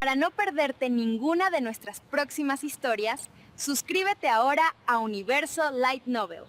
Para no perderte ninguna de nuestras próximas historias, suscríbete ahora a Universo Light Novel.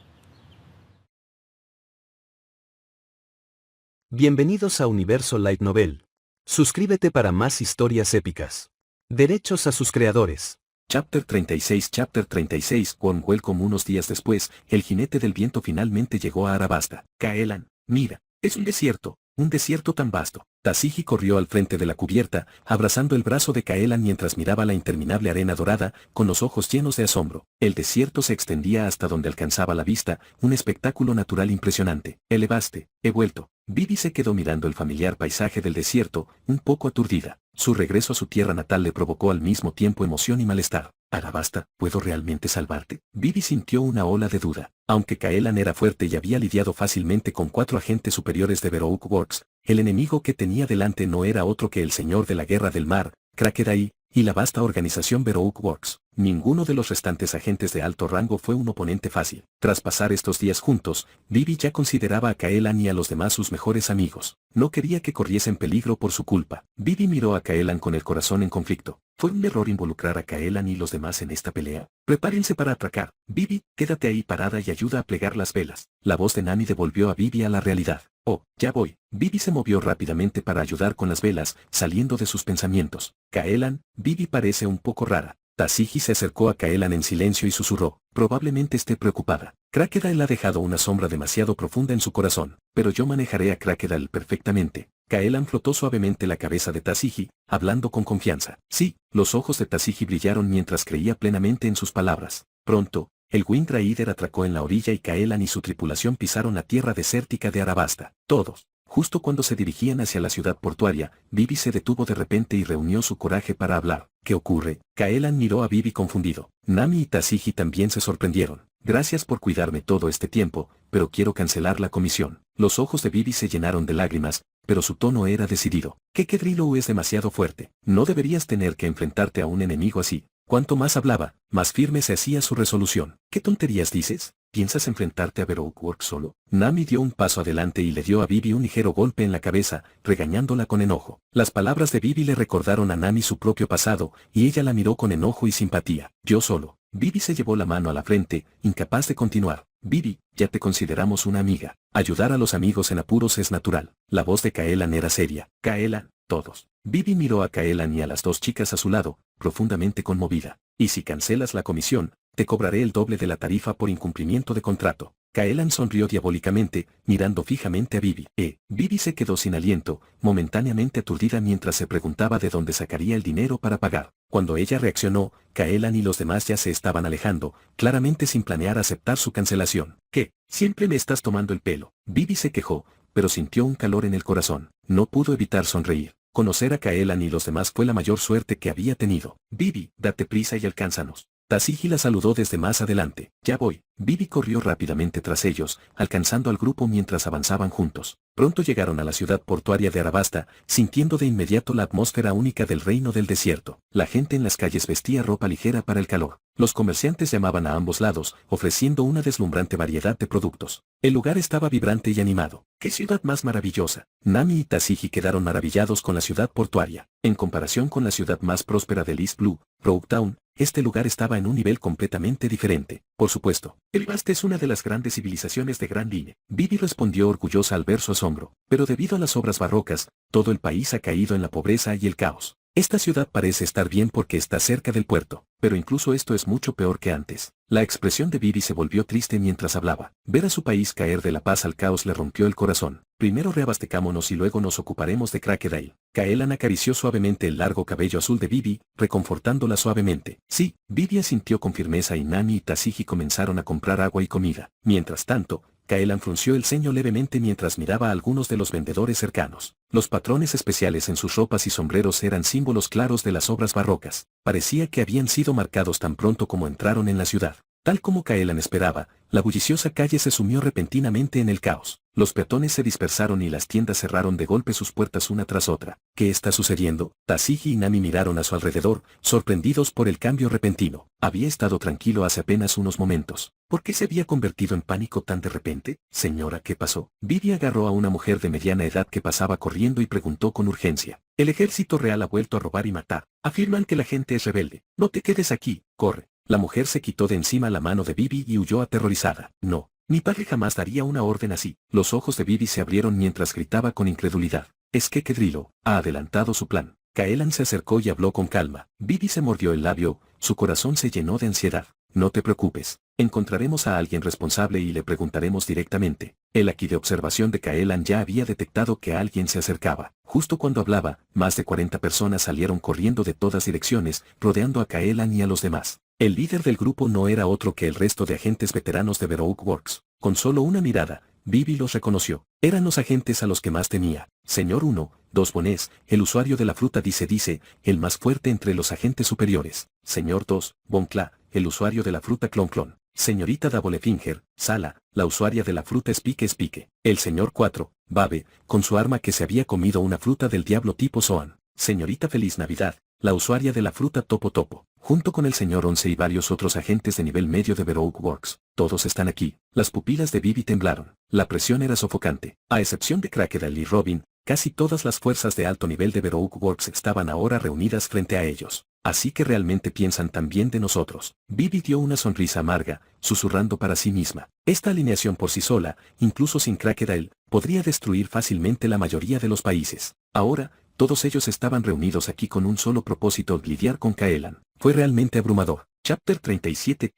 Bienvenidos a Universo Light Novel. Suscríbete para más historias épicas. Derechos a sus creadores. Chapter 36 Welcome. Unos días después, el jinete del viento finalmente llegó a Arabasta. Kaelan, mira, es un desierto tan vasto. Tashigi corrió al frente de la cubierta, abrazando el brazo de Kaelan mientras miraba la interminable arena dorada, con los ojos llenos de asombro. El desierto se extendía hasta donde alcanzaba la vista, un espectáculo natural impresionante. Elevaste, he vuelto. Vivi se quedó mirando el familiar paisaje del desierto, un poco aturdida. Su regreso a su tierra natal le provocó al mismo tiempo emoción y malestar. Arabasta, ¿puedo realmente salvarte? Vivi sintió una ola de duda. Aunque Kaelan era fuerte y había lidiado fácilmente con 4 agentes superiores de Baroque Works, el enemigo que tenía delante no era otro que el señor de la guerra del mar, Crocodile, y la vasta organización Baroque Works. Ninguno de los restantes agentes de alto rango fue un oponente fácil. Tras pasar estos días juntos, Vivi ya consideraba a Kaelan y a los demás sus mejores amigos. No quería que corriesen peligro por su culpa. Vivi miró a Kaelan con el corazón en conflicto. ¿Fue un error involucrar a Kaelan y los demás en esta pelea? Prepárense para atracar. Vivi, quédate ahí parada y ayuda a plegar las velas. La voz de Nami devolvió a Vivi a la realidad. Oh, ya voy. Vivi se movió rápidamente para ayudar con las velas, saliendo de sus pensamientos. Kaelan, Vivi parece un poco rara. Tashigi se acercó a Kaelan en silencio y susurró, probablemente esté preocupada. Crocodile ha dejado una sombra demasiado profunda en su corazón, pero yo manejaré a Crocodile perfectamente. Kaelan flotó suavemente la cabeza de Tashigi, hablando con confianza. Sí, los ojos de Tashigi brillaron mientras creía plenamente en sus palabras. Pronto, el Wind Raider atracó en la orilla y Kaelan y su tripulación pisaron la tierra desértica de Arabasta. Todos. Justo cuando se dirigían hacia la ciudad portuaria, Vivi se detuvo de repente y reunió su coraje para hablar. ¿Qué ocurre? Kaelan miró a Vivi confundido. Nami y Tashigi también se sorprendieron. Gracias por cuidarme todo este tiempo, pero quiero cancelar la comisión. Los ojos de Vivi se llenaron de lágrimas, pero su tono era decidido. Kedrilou es demasiado fuerte. No deberías tener que enfrentarte a un enemigo así. Cuanto más hablaba, más firme se hacía su resolución. ¿Qué tonterías dices? ¿Piensas enfrentarte a Baroque Works solo? Nami dio un paso adelante y le dio a Vivi un ligero golpe en la cabeza, regañándola con enojo. Las palabras de Vivi le recordaron a Nami su propio pasado, y ella la miró con enojo y simpatía. Yo solo. Vivi se llevó la mano a la frente, incapaz de continuar. Vivi, ya te consideramos una amiga. Ayudar a los amigos en apuros es natural. La voz de Kaelan era seria. Kaelan, todos. Vivi miró a Kaelan y a las 2 chicas a su lado, profundamente conmovida. Y si cancelas la comisión, te cobraré el doble de la tarifa por incumplimiento de contrato. Kaelan sonrió diabólicamente, mirando fijamente a Vivi. Vivi se quedó sin aliento, momentáneamente aturdida mientras se preguntaba de dónde sacaría el dinero para pagar. Cuando ella reaccionó, Kaelan y los demás ya se estaban alejando, claramente sin planear aceptar su cancelación. ¿Qué? Siempre me estás tomando el pelo. Vivi se quejó, pero sintió un calor en el corazón. No pudo evitar sonreír. Conocer a Kaelan y los demás fue la mayor suerte que había tenido. Vivi, date prisa y alcánzanos. Tashigi la saludó desde más adelante. Ya voy. Vivi corrió rápidamente tras ellos, alcanzando al grupo mientras avanzaban juntos. Pronto llegaron a la ciudad portuaria de Arabasta, sintiendo de inmediato la atmósfera única del reino del desierto. La gente en las calles vestía ropa ligera para el calor. Los comerciantes llamaban a ambos lados, ofreciendo una deslumbrante variedad de productos. El lugar estaba vibrante y animado. ¡Qué ciudad más maravillosa! Nami y Tashigi quedaron maravillados con la ciudad portuaria. En comparación con la ciudad más próspera del East Blue, Roguetown, este lugar estaba en un nivel completamente diferente. Por supuesto, Arabasta es una de las grandes civilizaciones de Gran Line. Vivi respondió orgullosa al ver su asombro. Pero debido a las obras barrocas, todo el país ha caído en la pobreza y el caos. Esta ciudad parece estar bien porque está cerca del puerto, pero incluso esto es mucho peor que antes. La expresión de Vivi se volvió triste mientras hablaba. Ver a su país caer de la paz al caos le rompió el corazón. Primero reabastecámonos y luego nos ocuparemos de Crocodile. Kaelan acarició suavemente el largo cabello azul de Vivi, reconfortándola suavemente. Sí, Vivi asintió con firmeza y Nami y Tashigi comenzaron a comprar agua y comida. Mientras tanto, Kaelan frunció el ceño levemente mientras miraba a algunos de los vendedores cercanos. Los patrones especiales en sus ropas y sombreros eran símbolos claros de las obras barrocas. Parecía que habían sido marcados tan pronto como entraron en la ciudad. Tal como Kaelan esperaba, la bulliciosa calle se sumió repentinamente en el caos. Los peatones se dispersaron y las tiendas cerraron de golpe sus puertas una tras otra. ¿Qué está sucediendo? Tashigi y Nami miraron a su alrededor, sorprendidos por el cambio repentino. Había estado tranquilo hace apenas unos momentos. ¿Por qué se había convertido en pánico tan de repente? Señora, ¿qué pasó? Bibi agarró a una mujer de mediana edad que pasaba corriendo y preguntó con urgencia. El ejército real ha vuelto a robar y matar. Afirman que la gente es rebelde. No te quedes aquí, corre. La mujer se quitó de encima la mano de Bibi y huyó aterrorizada. No, mi padre jamás daría una orden así. Los ojos de Bibi se abrieron mientras gritaba con incredulidad. Es que Kedrilo ha adelantado su plan. Kaelan se acercó y habló con calma. Bibi se mordió el labio, su corazón se llenó de ansiedad. No te preocupes, encontraremos a alguien responsable y le preguntaremos directamente. El aquí de observación de Kaelan ya había detectado que alguien se acercaba. Justo cuando hablaba, más de 40 personas salieron corriendo de todas direcciones, rodeando a Kaelan y a los demás. El líder del grupo no era otro que el resto de agentes veteranos de Baroque Works. Con solo una mirada, Bibi los reconoció. Eran los agentes a los que más temía. Señor 1, 2 Bonés, el usuario de la fruta dice, el más fuerte entre los agentes superiores. Señor 2, Boncla, el usuario de la fruta Clon. Señorita Dabolefinger, Sala, la usuaria de la fruta Spique. El señor 4, Babe, con su arma que se había comido una fruta del diablo tipo Zoan. Señorita Feliz Navidad, la usuaria de la fruta Topo, junto con el señor 11 y varios otros agentes de nivel medio de Baroque Works. Todos están aquí. Las pupilas de Bibi temblaron. La presión era sofocante. A excepción de Crocodile y Robin, casi todas las fuerzas de alto nivel de Baroque Works estaban ahora reunidas frente a ellos. Así que realmente piensan tan bien de nosotros. Bibi dio una sonrisa amarga, susurrando para sí misma. Esta alineación por sí sola, incluso sin Crocodile, podría destruir fácilmente la mayoría de los países. Ahora, todos ellos estaban reunidos aquí con un solo propósito: lidiar con Kaelan. Fue realmente abrumador. Chapter 37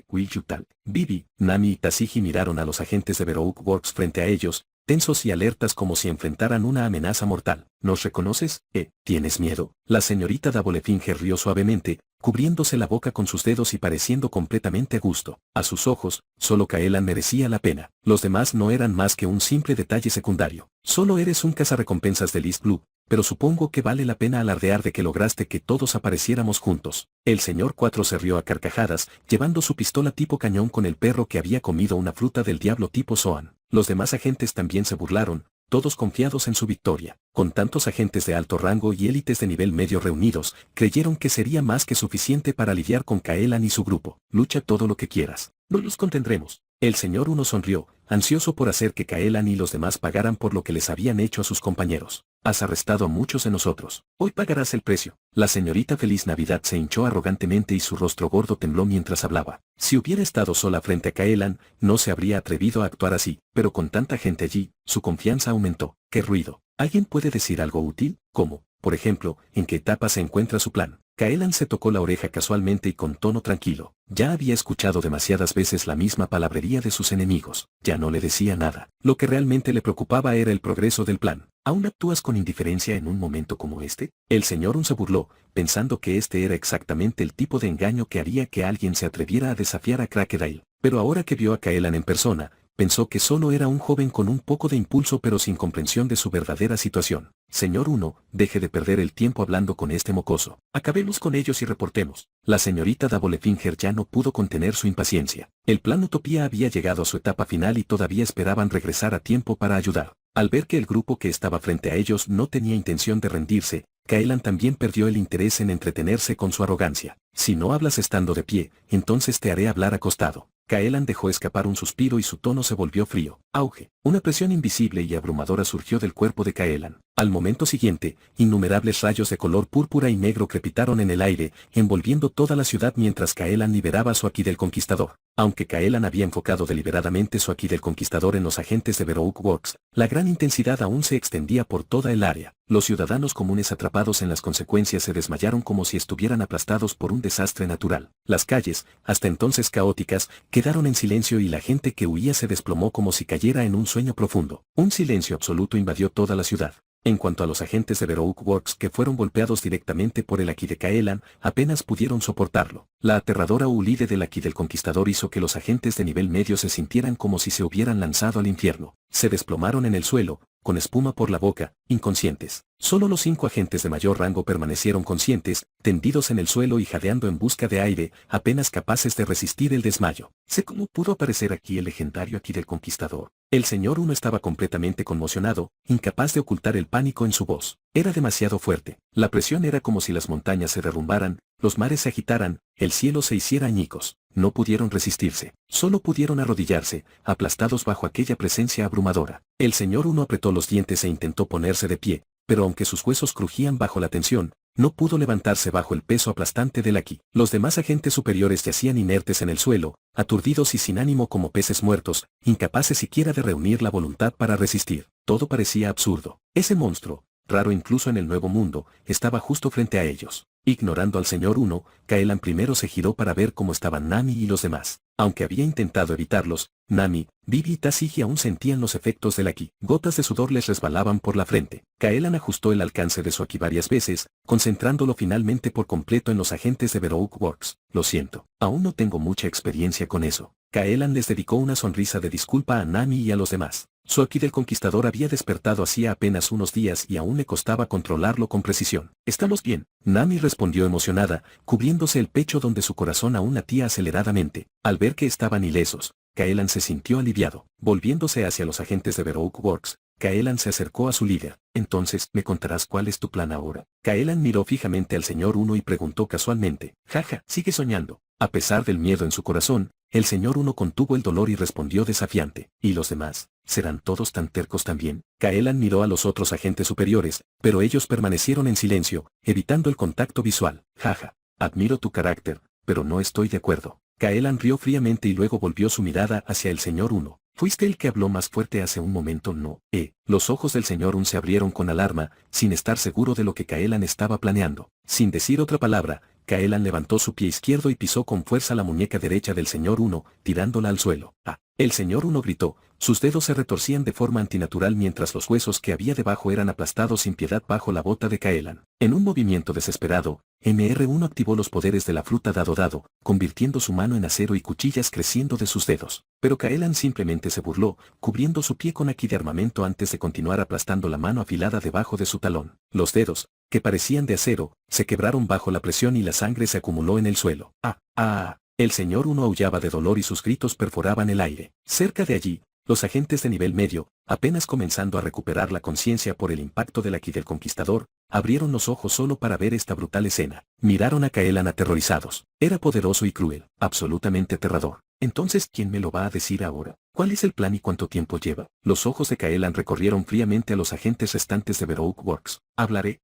Will you talk? Bibi, Nami y Tashigi miraron a los agentes de Baroque Works frente a ellos, tensos y alertas como si enfrentaran una amenaza mortal. ¿Nos reconoces? ¿Tienes miedo? La señorita Dabolefinger rió suavemente, cubriéndose la boca con sus dedos y pareciendo completamente a gusto. A sus ojos, solo Kaelan merecía la pena. Los demás no eran más que un simple detalle secundario. Solo eres un cazarrecompensas de East Blue, pero supongo que vale la pena alardear de que lograste que todos apareciéramos juntos. El señor 4 se rió a carcajadas, llevando su pistola tipo cañón con el perro que había comido una fruta del diablo tipo Zoan. Los demás agentes también se burlaron, todos confiados en su victoria. Con tantos agentes de alto rango y élites de nivel medio reunidos, creyeron que sería más que suficiente para lidiar con Kaelan y su grupo. Lucha todo lo que quieras. No los contendremos. El señor 1 sonrió, ansioso por hacer que Kaelan y los demás pagaran por lo que les habían hecho a sus compañeros. Has arrestado a muchos de nosotros. Hoy pagarás el precio. La señorita Feliz Navidad se hinchó arrogantemente y su rostro gordo tembló mientras hablaba. Si hubiera estado sola frente a Kaelan, no se habría atrevido a actuar así, pero con tanta gente allí, su confianza aumentó. ¡Qué ruido! ¿Alguien puede decir algo útil? ¿Cómo? Por ejemplo, ¿en qué etapa se encuentra su plan? Kaelan se tocó la oreja casualmente y con tono tranquilo. Ya había escuchado demasiadas veces la misma palabrería de sus enemigos. Ya no le decía nada. Lo que realmente le preocupaba era el progreso del plan. ¿Aún actúas con indiferencia en un momento como este? El señor se burló, pensando que este era exactamente el tipo de engaño que haría que alguien se atreviera a desafiar a Crocodile. Pero ahora que vio a Kaelan en persona, pensó que solo era un joven con un poco de impulso pero sin comprensión de su verdadera situación. Señor 1, deje de perder el tiempo hablando con este mocoso. Acabemos con ellos y reportemos. La señorita Dabolefinger ya no pudo contener su impaciencia. El plan Utopía había llegado a su etapa final y todavía esperaban regresar a tiempo para ayudar. Al ver que el grupo que estaba frente a ellos no tenía intención de rendirse, Kaelan también perdió el interés en entretenerse con su arrogancia. Si no hablas estando de pie, entonces te haré hablar acostado. Kaelan dejó escapar un suspiro y su tono se volvió frío. Auge. Una presión invisible y abrumadora surgió del cuerpo de Kaelan. Al momento siguiente, innumerables rayos de color púrpura y negro crepitaron en el aire, envolviendo toda la ciudad mientras Kaelan liberaba su Aki del Conquistador. Aunque Kaelan había enfocado deliberadamente su Aki del Conquistador en los agentes de Baroque Works, la gran intensidad aún se extendía por toda el área. Los ciudadanos comunes atrapados en las consecuencias se desmayaron como si estuvieran aplastados por un desastre natural. Las calles, hasta entonces caóticas, quedaron en silencio y la gente que huía se desplomó como si cayera en un sueño profundo. Un silencio absoluto invadió toda la ciudad. En cuanto a los agentes de Baroque Works que fueron golpeados directamente por el Aki de Kaelan, apenas pudieron soportarlo. La aterradora ulide del Aki del Conquistador hizo que los agentes de nivel medio se sintieran como si se hubieran lanzado al infierno. Se desplomaron en el suelo, con espuma por la boca, inconscientes. Solo los 5 agentes de mayor rango permanecieron conscientes, tendidos en el suelo y jadeando en busca de aire, apenas capaces de resistir el desmayo. Sé cómo pudo aparecer aquí el legendario Aki del Conquistador. El señor 1 estaba completamente conmocionado, incapaz de ocultar el pánico en su voz. Era demasiado fuerte. La presión era como si las montañas se derrumbaran, los mares se agitaran, el cielo se hiciera añicos. No pudieron resistirse, solo pudieron arrodillarse, aplastados bajo aquella presencia abrumadora. El señor Uno apretó los dientes e intentó ponerse de pie, pero aunque sus huesos crujían bajo la tensión, no pudo levantarse bajo el peso aplastante del Aki. Los demás agentes superiores yacían inertes en el suelo, aturdidos y sin ánimo como peces muertos, incapaces siquiera de reunir la voluntad para resistir. Todo parecía absurdo. Ese monstruo, raro incluso en el Nuevo Mundo, estaba justo frente a ellos. Ignorando al señor Uno, Kaelan primero se giró para ver cómo estaban Nami y los demás. Aunque había intentado evitarlos, Nami, Vivi y Tashigi aún sentían los efectos del Aki. Gotas de sudor les resbalaban por la frente. Kaelan ajustó el alcance de su Aki varias veces, concentrándolo finalmente por completo en los agentes de Baroque Works. Lo siento, aún no tengo mucha experiencia con eso. Kaelan les dedicó una sonrisa de disculpa a Nami y a los demás. Su Aki del Conquistador había despertado hacía apenas unos días y aún le costaba controlarlo con precisión. «¿Estamos bien?», Nami respondió emocionada, cubriéndose el pecho donde su corazón aún latía aceleradamente. Al ver que estaban ilesos, Kaelan se sintió aliviado. Volviéndose hacia los agentes de Baroque Works, Kaelan se acercó a su líder. «Entonces, ¿me contarás cuál es tu plan ahora?». Kaelan miró fijamente al señor Uno y preguntó casualmente. «Jaja, sigue soñando». A pesar del miedo en su corazón, el señor Uno contuvo el dolor y respondió desafiante. «¿Y los demás? ¿Serán todos tan tercos también?». Kaelan miró a los otros agentes superiores, pero ellos permanecieron en silencio, evitando el contacto visual. «Jaja, admiro tu carácter, pero no estoy de acuerdo». Kaelan rió fríamente y luego volvió su mirada hacia el señor Uno. «¿Fuiste el que habló más fuerte hace un momento, no?». Los ojos del señor Un se abrieron con alarma, sin estar seguro de lo que Kaelan estaba planeando. Sin decir otra palabra, Kaelan levantó su pie izquierdo y pisó con fuerza la muñeca derecha del señor Uno, tirándola al suelo. «¡Ah!». El señor Uno gritó, sus dedos se retorcían de forma antinatural mientras los huesos que había debajo eran aplastados sin piedad bajo la bota de Kaelan. En un movimiento desesperado, MR1 activó los poderes de la fruta dado, convirtiendo su mano en acero y cuchillas creciendo de sus dedos. Pero Kaelan simplemente se burló, cubriendo su pie con Aki de armamento antes de continuar aplastando la mano afilada debajo de su talón. Los dedos, que parecían de acero, se quebraron bajo la presión y la sangre se acumuló en el suelo. «¡Ah! ¡Ah!». El señor Uno aullaba de dolor y sus gritos perforaban el aire. Cerca de allí, los agentes de nivel medio, apenas comenzando a recuperar la conciencia por el impacto del Aki del Conquistador, abrieron los ojos solo para ver esta brutal escena. Miraron a Kaelan aterrorizados. Era poderoso y cruel, absolutamente aterrador. «Entonces, ¿quién me lo va a decir ahora? ¿Cuál es el plan y cuánto tiempo lleva?». Los ojos de Kaelan recorrieron fríamente a los agentes restantes de Baroque Works. «Hablaré».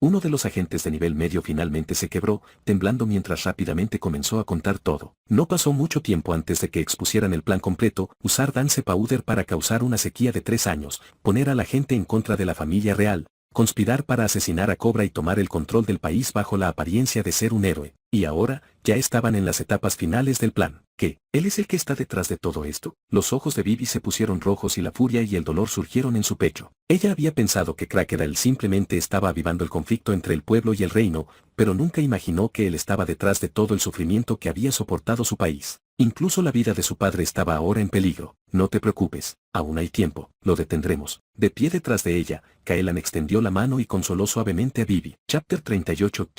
Uno de los agentes de nivel medio finalmente se quebró, temblando mientras rápidamente comenzó a contar todo. No pasó mucho tiempo antes de que expusieran el plan completo: usar Dance Powder para causar una sequía de 3 años, poner a la gente en contra de la familia real, conspirar para asesinar a Cobra y tomar el control del país bajo la apariencia de ser un héroe. Y ahora, ya estaban en las etapas finales del plan. ¿Qué? ¿Él es el que está detrás de todo esto? Los ojos de Vivi se pusieron rojos y la furia y el dolor surgieron en su pecho. Ella había pensado que Crocodile simplemente estaba avivando el conflicto entre el pueblo y el reino, pero nunca imaginó que él estaba detrás de todo el sufrimiento que había soportado su país. Incluso la vida de su padre estaba ahora en peligro. «No te preocupes, aún hay tiempo, lo detendremos». De pie detrás de ella, Kaelan extendió la mano y consoló suavemente a Vivi. Chapter 38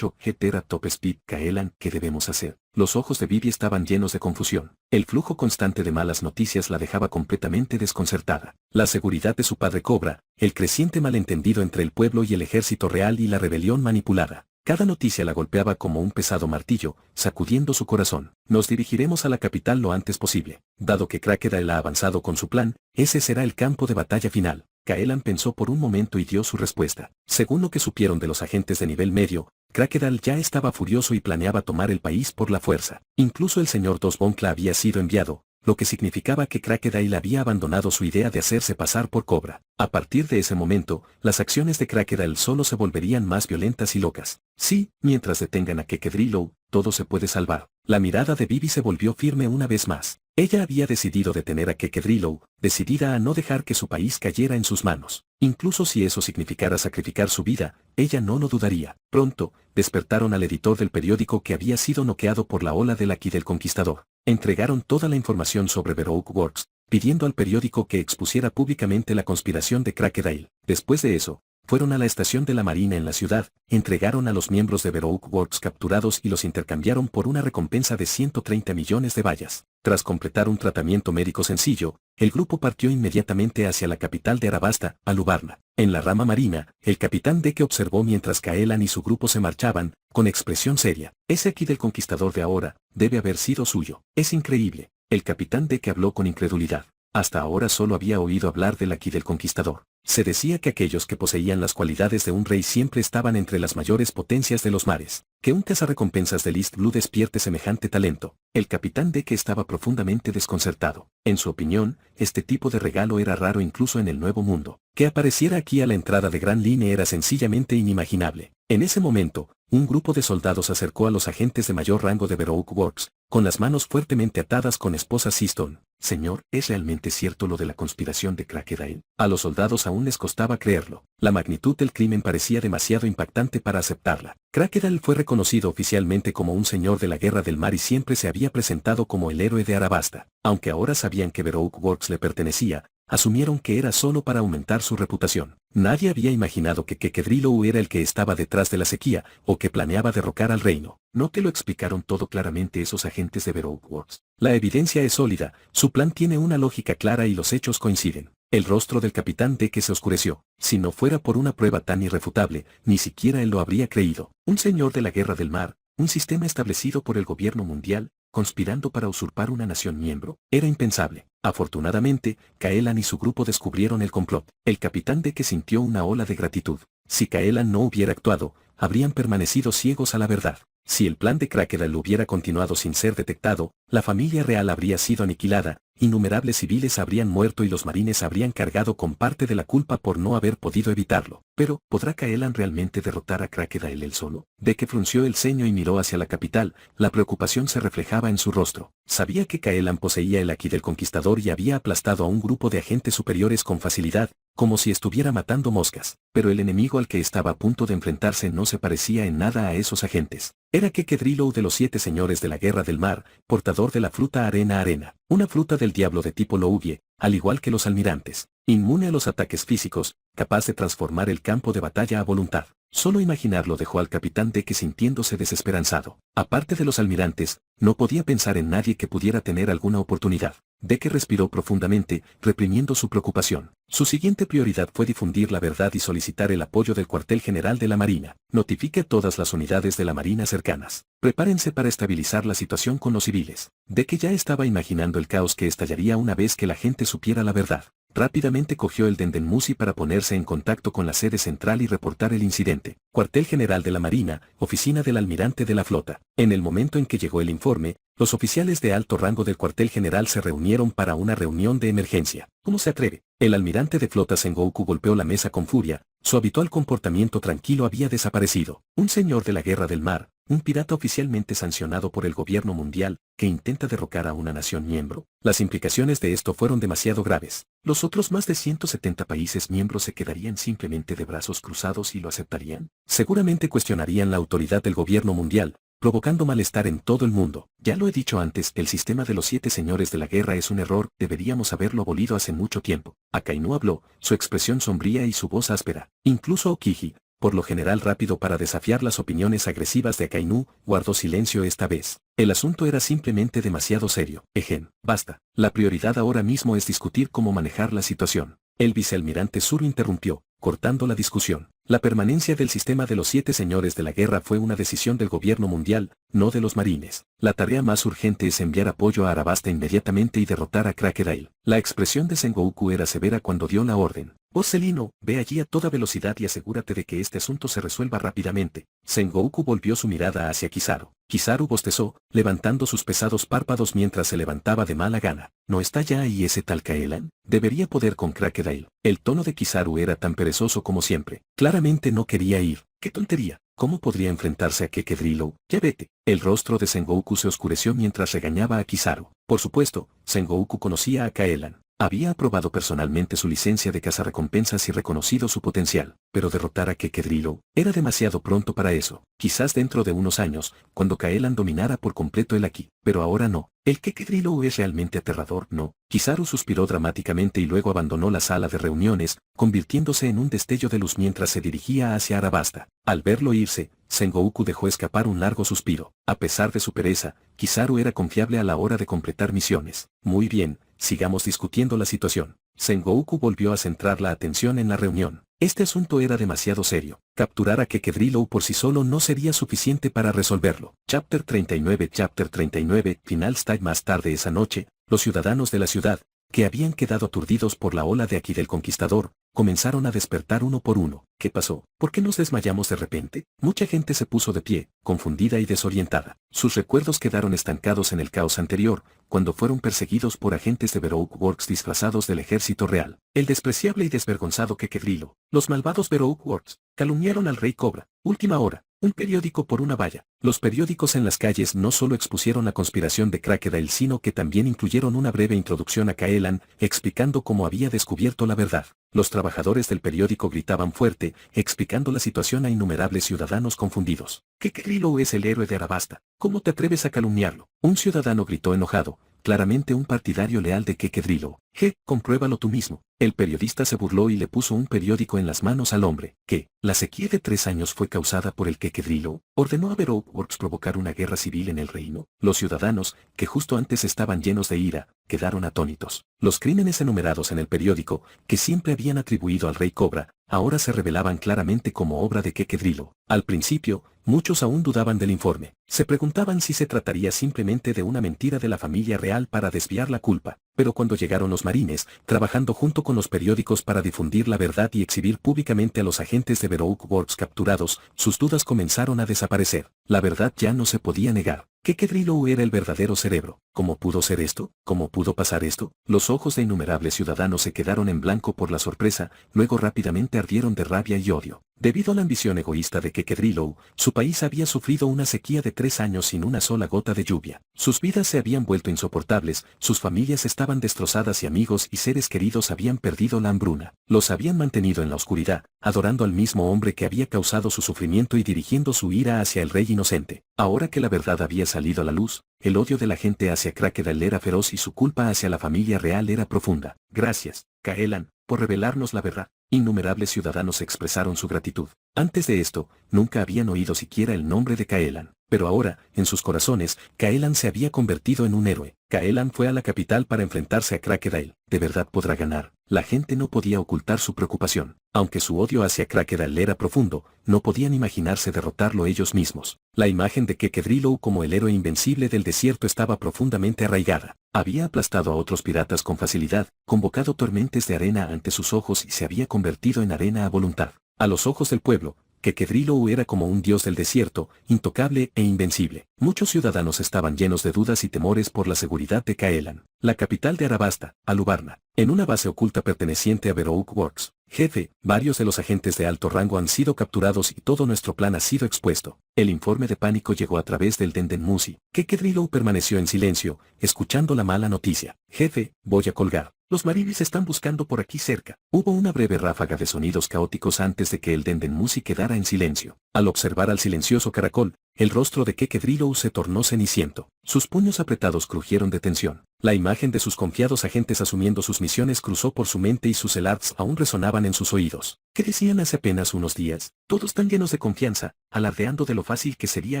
Getera Top Speed. «Kaelan, ¿qué debemos hacer?». Los ojos de Vivi estaban llenos de confusión. El flujo constante de malas noticias la dejaba completamente desconcertada. La seguridad de su padre Cobra, el creciente malentendido entre el pueblo y el ejército real y la rebelión manipulada. Cada noticia la golpeaba como un pesado martillo, sacudiendo su corazón. «Nos dirigiremos a la capital lo antes posible. Dado que Crocodile ha avanzado con su plan, ese será el campo de batalla final». Kaelan pensó por un momento y dio su respuesta. Según lo que supieron de los agentes de nivel medio, Crocodile ya estaba furioso y planeaba tomar el país por la fuerza. Incluso el señor Dos Bonkla había sido enviado, lo que significaba que Crocodile había abandonado su idea de hacerse pasar por Cobra. A partir de ese momento, las acciones de Crocodile solo se volverían más violentas y locas. Sí, mientras detengan a Kekedrillo, todo se puede salvar. La mirada de Vivi se volvió firme una vez más. Ella había decidido detener a Kekedrillo, decidida a no dejar que su país cayera en sus manos. Incluso si eso significara sacrificar su vida, ella no lo dudaría. Pronto, despertaron al editor del periódico que había sido noqueado por la ola del Aki del Conquistador. Entregaron toda la información sobre Baroque Works, pidiendo al periódico que expusiera públicamente la conspiración de Crocodile. Después de eso, fueron a la estación de la Marina en la ciudad, entregaron a los miembros de Baroque Works capturados y los intercambiaron por una recompensa de 130 millones de bayas. Tras completar un tratamiento médico sencillo, el grupo partió inmediatamente hacia la capital de Arabasta, Alubarna. En la rama marina, el capitán Deke observó mientras Kaelan y su grupo se marchaban, con expresión seria. Ese aquí del conquistador de ahora, debe haber sido suyo. Es increíble. El capitán Deke habló con incredulidad. Hasta ahora solo había oído hablar del aquí del conquistador. Se decía que aquellos que poseían las cualidades de un rey siempre estaban entre las mayores potencias de los mares. Que un cazarrecompensas del East Blue despierte semejante talento. El capitán Deke estaba profundamente desconcertado. En su opinión, este tipo de regalo era raro incluso en el Nuevo Mundo. Que apareciera aquí a la entrada de Gran Line era sencillamente inimaginable. En ese momento, un grupo de soldados se acercó a los agentes de mayor rango de Baroque Works, con las manos fuertemente atadas con esposas Seaston. Señor, ¿es realmente cierto lo de la conspiración de Crocodile? A los soldados aún les costaba creerlo. La magnitud del crimen parecía demasiado impactante para aceptarla. Crocodile fue reconocido oficialmente como un señor de la guerra del mar y siempre se había presentado como el héroe de Arabasta. Aunque ahora sabían que Baroque Works le pertenecía, asumieron que era solo para aumentar su reputación. Nadie había imaginado que Kekedrilou era el que estaba detrás de la sequía, o que planeaba derrocar al reino. ¿No te lo explicaron todo claramente esos agentes de Baroque Works? La evidencia es sólida, su plan tiene una lógica clara y los hechos coinciden. El rostro del capitán Deke se oscureció. Si no fuera por una prueba tan irrefutable, ni siquiera él lo habría creído. Un señor de la guerra del mar, un sistema establecido por el gobierno mundial, conspirando para usurpar una nación miembro, era impensable. Afortunadamente, Caelan y su grupo descubrieron el complot. El capitán Deke sintió una ola de gratitud. Si Caelan no hubiera actuado, habrían permanecido ciegos a la verdad. Si el plan de Crocodile hubiera continuado sin ser detectado, la familia real habría sido aniquilada, innumerables civiles habrían muerto y los marines habrían cargado con parte de la culpa por no haber podido evitarlo. Pero, ¿podrá Caelan realmente derrotar a Crocodile él solo? Deke frunció el ceño y miró hacia la capital, la preocupación se reflejaba en su rostro. Sabía que Caelan poseía el aquí del conquistador y había aplastado a un grupo de agentes superiores con facilidad, como si estuviera matando moscas, pero el enemigo al que estaba a punto de enfrentarse no se parecía en nada a esos agentes. Era Kekedrilou de los 7 señores de la guerra del mar, portador de la fruta arena, una fruta del diablo de tipo Louvie, al igual que los almirantes, inmune a los ataques físicos, capaz de transformar el campo de batalla a voluntad. Solo imaginarlo dejó al capitán Deke sintiéndose desesperanzado. Aparte de los almirantes, no podía pensar en nadie que pudiera tener alguna oportunidad. Deke respiró profundamente, reprimiendo su preocupación. Su siguiente prioridad fue difundir la verdad y solicitar el apoyo del cuartel general de la Marina. Notifique a todas las unidades de la Marina cercanas. Prepárense para estabilizar la situación con los civiles. Deke ya estaba imaginando el caos que estallaría una vez que la gente supiera la verdad. Rápidamente cogió el Dendenmusi para ponerse en contacto con la sede central y reportar el incidente. Cuartel General de la Marina, oficina del almirante de la flota. En el momento en que llegó el informe, los oficiales de alto rango del cuartel general se reunieron para una reunión de emergencia. ¿Cómo se atreve? El almirante de flota Sengoku golpeó la mesa con furia, su habitual comportamiento tranquilo había desaparecido. Un señor de la guerra del mar, un pirata oficialmente sancionado por el gobierno mundial, que intenta derrocar a una nación miembro. Las implicaciones de esto fueron demasiado graves. Los otros más de 170 países miembros se quedarían simplemente de brazos cruzados y lo aceptarían. Seguramente cuestionarían la autoridad del gobierno mundial, provocando malestar en todo el mundo. Ya lo he dicho antes, el sistema de los 7 señores de la guerra es un error, deberíamos haberlo abolido hace mucho tiempo. Akainu habló, su expresión sombría y su voz áspera. Incluso Okiji, por lo general rápido para desafiar las opiniones agresivas de Akainu, guardó silencio esta vez. El asunto era simplemente demasiado serio. Egen, basta. La prioridad ahora mismo es discutir cómo manejar la situación. El vicealmirante Zuru interrumpió, cortando la discusión. La permanencia del sistema de los 7 señores de la guerra fue una decisión del gobierno mundial, no de los marines. La tarea más urgente es enviar apoyo a Arabasta inmediatamente y derrotar a Crocodile. La expresión de Sengoku era severa cuando dio la orden. Vos Celino, ve allí a toda velocidad y asegúrate de que este asunto se resuelva rápidamente. Sengoku volvió su mirada hacia Kizaru. Kizaru bostezó, levantando sus pesados párpados mientras se levantaba de mala gana. ¿No está ya ahí ese tal Caelan? Debería poder con Crocodile. El tono de Kizaru era tan perezoso como siempre. Claramente no quería ir. ¡Qué tontería! ¿Cómo podría enfrentarse a Kekedrilou? Ya vete. El rostro de Sengoku se oscureció mientras regañaba a Kizaru. Por supuesto, Sengoku conocía a Caelan. Había aprobado personalmente su licencia de cazarrecompensas y reconocido su potencial, pero derrotar a Kekedrilou era demasiado pronto para eso. Quizás dentro de unos años, cuando Caelan dominara por completo el aquí, pero ahora no. El Kekedrilou es realmente aterrador, ¿no? Kizaru suspiró dramáticamente y luego abandonó la sala de reuniones, convirtiéndose en un destello de luz mientras se dirigía hacia Arabasta. Al verlo irse, Sengoku dejó escapar un largo suspiro. A pesar de su pereza, Kizaru era confiable a la hora de completar misiones. Muy bien, sigamos discutiendo la situación. Sengoku volvió a centrar la atención en la reunión. Este asunto era demasiado serio. Capturar a Kekedrillo por sí solo no sería suficiente para resolverlo. Chapter 39 Final Stage. Más tarde esa noche, los ciudadanos de la ciudad, que habían quedado aturdidos por la ola de aquí del Conquistador, comenzaron a despertar uno por uno. ¿Qué pasó? ¿Por qué nos desmayamos de repente? Mucha gente se puso de pie, confundida y desorientada. Sus recuerdos quedaron estancados en el caos anterior, cuando fueron perseguidos por agentes de Baroque Works disfrazados del ejército real. El despreciable y desvergonzado Kekedrillo, los malvados Baroque Works, calumniaron al rey Cobra. Última hora. Un periódico por una valla. Los periódicos en las calles no solo expusieron la conspiración de Crocodile, sino que también incluyeron una breve introducción a Caelan, explicando cómo había descubierto la verdad. Los trabajadores del periódico gritaban fuerte, explicando la situación a innumerables ciudadanos confundidos. Kekedrillo es el héroe de Arabasta. ¿Cómo te atreves a calumniarlo? Un ciudadano gritó enojado, claramente un partidario leal de Kekedrillo. Compruébalo tú mismo. El periodista se burló y le puso un periódico en las manos al hombre. ¿Qué? ¿La sequía de 3 años fue causada por el Kekedrillo? ¿Ordenó a Baroque Works provocar una guerra civil en el reino? Los ciudadanos, que justo antes estaban llenos de ira, quedaron atónitos. Los crímenes enumerados en el periódico, que siempre habían atribuido al rey Cobra, ahora se revelaban claramente como obra de Kekedrillo. Al principio, muchos aún dudaban del informe. Se preguntaban si se trataría simplemente de una mentira de la familia real para desviar la culpa. Pero cuando llegaron los marines, trabajando junto con los periódicos para difundir la verdad y exhibir públicamente a los agentes de Baroque Works capturados, sus dudas comenzaron a desaparecer. La verdad ya no se podía negar. Kekedrillo era el verdadero cerebro. ¿Cómo pudo ser esto? ¿Cómo pudo pasar esto? Los ojos de innumerables ciudadanos se quedaron en blanco por la sorpresa, luego rápidamente ardieron de rabia y odio. Debido a la ambición egoísta de Kekedrillo, su país había sufrido una sequía de 3 años sin una sola gota de lluvia. Sus vidas se habían vuelto insoportables, sus familias estaban destrozadas y amigos y seres queridos habían perdido la hambruna. Los habían mantenido en la oscuridad, adorando al mismo hombre que había causado su sufrimiento y dirigiendo su ira hacia el rey inocente. Ahora que la verdad había salido a la luz, el odio de la gente hacia Crocodile era feroz y su culpa hacia la familia real era profunda. Gracias, Caelan, por revelarnos la verdad. Innumerables ciudadanos expresaron su gratitud. Antes de esto, nunca habían oído siquiera el nombre de Caelan. Pero ahora, en sus corazones, Caelan se había convertido en un héroe. Caelan fue a la capital para enfrentarse a Crocodile. ¿De verdad podrá ganar? La gente no podía ocultar su preocupación. Aunque su odio hacia Crocodile era profundo, no podían imaginarse derrotarlo ellos mismos. La imagen de Kekedrillo como el héroe invencible del desierto estaba profundamente arraigada. Había aplastado a otros piratas con facilidad, convocado tormentes de arena ante sus ojos y se había convertido en arena a voluntad. A los ojos del pueblo, Kekedrillo era como un dios del desierto, intocable e invencible. Muchos ciudadanos estaban llenos de dudas y temores por la seguridad de Caelan, la capital de Arabasta, Alubarna, en una base oculta perteneciente a Baroque Works. Jefe, varios de los agentes de alto rango han sido capturados y todo nuestro plan ha sido expuesto. El informe de pánico llegó a través del Denden Musi. Kekedrillo permaneció en silencio, escuchando la mala noticia. Jefe, voy a colgar. Los marines están buscando por aquí cerca. Hubo una breve ráfaga de sonidos caóticos antes de que el Denden Musi quedara en silencio. Al observar al silencioso caracol, el rostro de Kekedrillo se tornó ceniciento. Sus puños apretados crujieron de tensión. La imagen de sus confiados agentes asumiendo sus misiones cruzó por su mente y sus alerts aún resonaban en sus oídos. ¿Qué decían hace apenas unos días? Todos tan llenos de confianza, alardeando de lo fácil que sería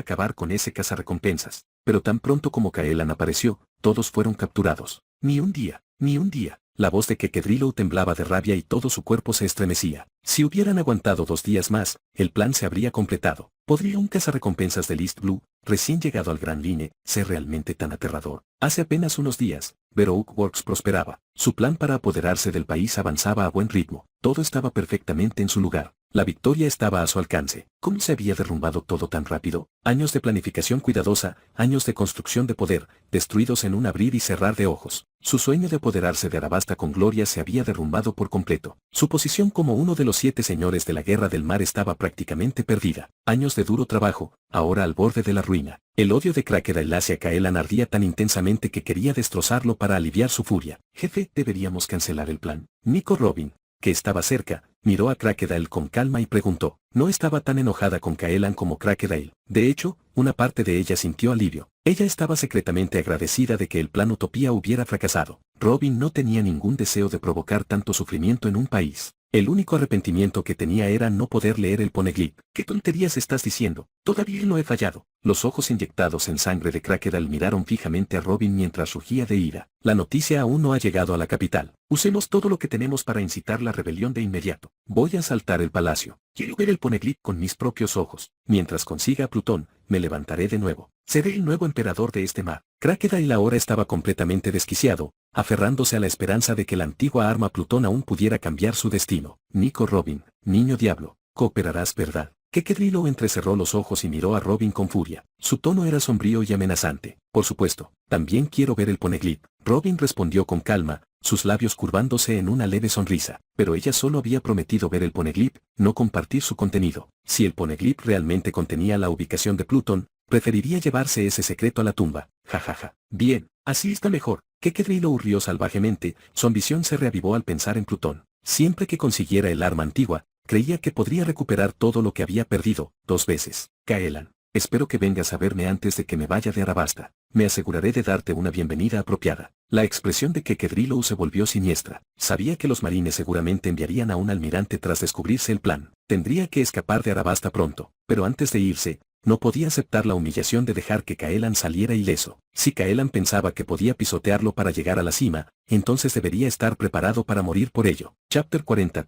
acabar con ese cazarrecompensas. Pero tan pronto como Caelan apareció, todos fueron capturados. Ni un día, ni un día. La voz de Kekedrillo temblaba de rabia y todo su cuerpo se estremecía. Si hubieran aguantado 2 días más, el plan se habría completado. ¿Podría un cazarrecompensas del East Blue, recién llegado al Gran Line, ser realmente tan aterrador? Hace apenas unos días, Baroque Works prosperaba. Su plan para apoderarse del país avanzaba a buen ritmo. Todo estaba perfectamente en su lugar. La victoria estaba a su alcance. ¿Cómo se había derrumbado todo tan rápido? Años de planificación cuidadosa, años de construcción de poder, destruidos en un abrir y cerrar de ojos. Su sueño de apoderarse de Arabasta con gloria se había derrumbado por completo. Su posición como uno de los 7 señores de la Guerra del Mar estaba prácticamente perdida. Años de duro trabajo, ahora al borde de la ruina. El odio de Crocodile hacia Caelan ardía tan intensamente que quería destrozarlo para aliviar su furia. Jefe, deberíamos cancelar el plan. Nico Robin, que estaba cerca, miró a Crocodile con calma y preguntó. No estaba tan enojada con Caelan como Crocodile. De hecho, una parte de ella sintió alivio. Ella estaba secretamente agradecida de que el plan Utopía hubiera fracasado. Robin no tenía ningún deseo de provocar tanto sufrimiento en un país. El único arrepentimiento que tenía era no poder leer el poneglyph. ¿Qué tonterías estás diciendo? Todavía no he fallado. Los ojos inyectados en sangre de Crocodile miraron fijamente a Robin mientras rugía de ira. La noticia aún no ha llegado a la capital. Usemos todo lo que tenemos para incitar la rebelión de inmediato. Voy a asaltar el palacio. Quiero ver el poneglyph con mis propios ojos. Mientras consiga a Plutón, me levantaré de nuevo. Seré el nuevo emperador de este mar. Crocodile ahora estaba completamente desquiciado, aferrándose a la esperanza de que la antigua arma Plutón aún pudiera cambiar su destino. Nico Robin, niño diablo, cooperarás, ¿verdad? Crocodile entrecerró los ojos y miró a Robin con furia. Su tono era sombrío y amenazante. Por supuesto, también quiero ver el poneglyph. Robin respondió con calma, sus labios curvándose en una leve sonrisa. Pero ella solo había prometido ver el poneglyph, no compartir su contenido. Si el poneglyph realmente contenía la ubicación de Plutón, preferiría llevarse ese secreto a la tumba. Jajaja. Bien, así está mejor. Crocodile rió salvajemente, su ambición se reavivó al pensar en Plutón. Siempre que consiguiera el arma antigua, creía que podría recuperar todo lo que había perdido, 2 veces. Caelan, espero que vengas a verme antes de que me vaya de Arabasta. Me aseguraré de darte una bienvenida apropiada. La expresión de Crocodile se volvió siniestra. Sabía que los marines seguramente enviarían a un almirante tras descubrirse el plan. Tendría que escapar de Arabasta pronto, pero antes de irse, no podía aceptar la humillación de dejar que Caelan saliera ileso. Si Caelan pensaba que podía pisotearlo para llegar a la cima, entonces debería estar preparado para morir por ello. Chapter 40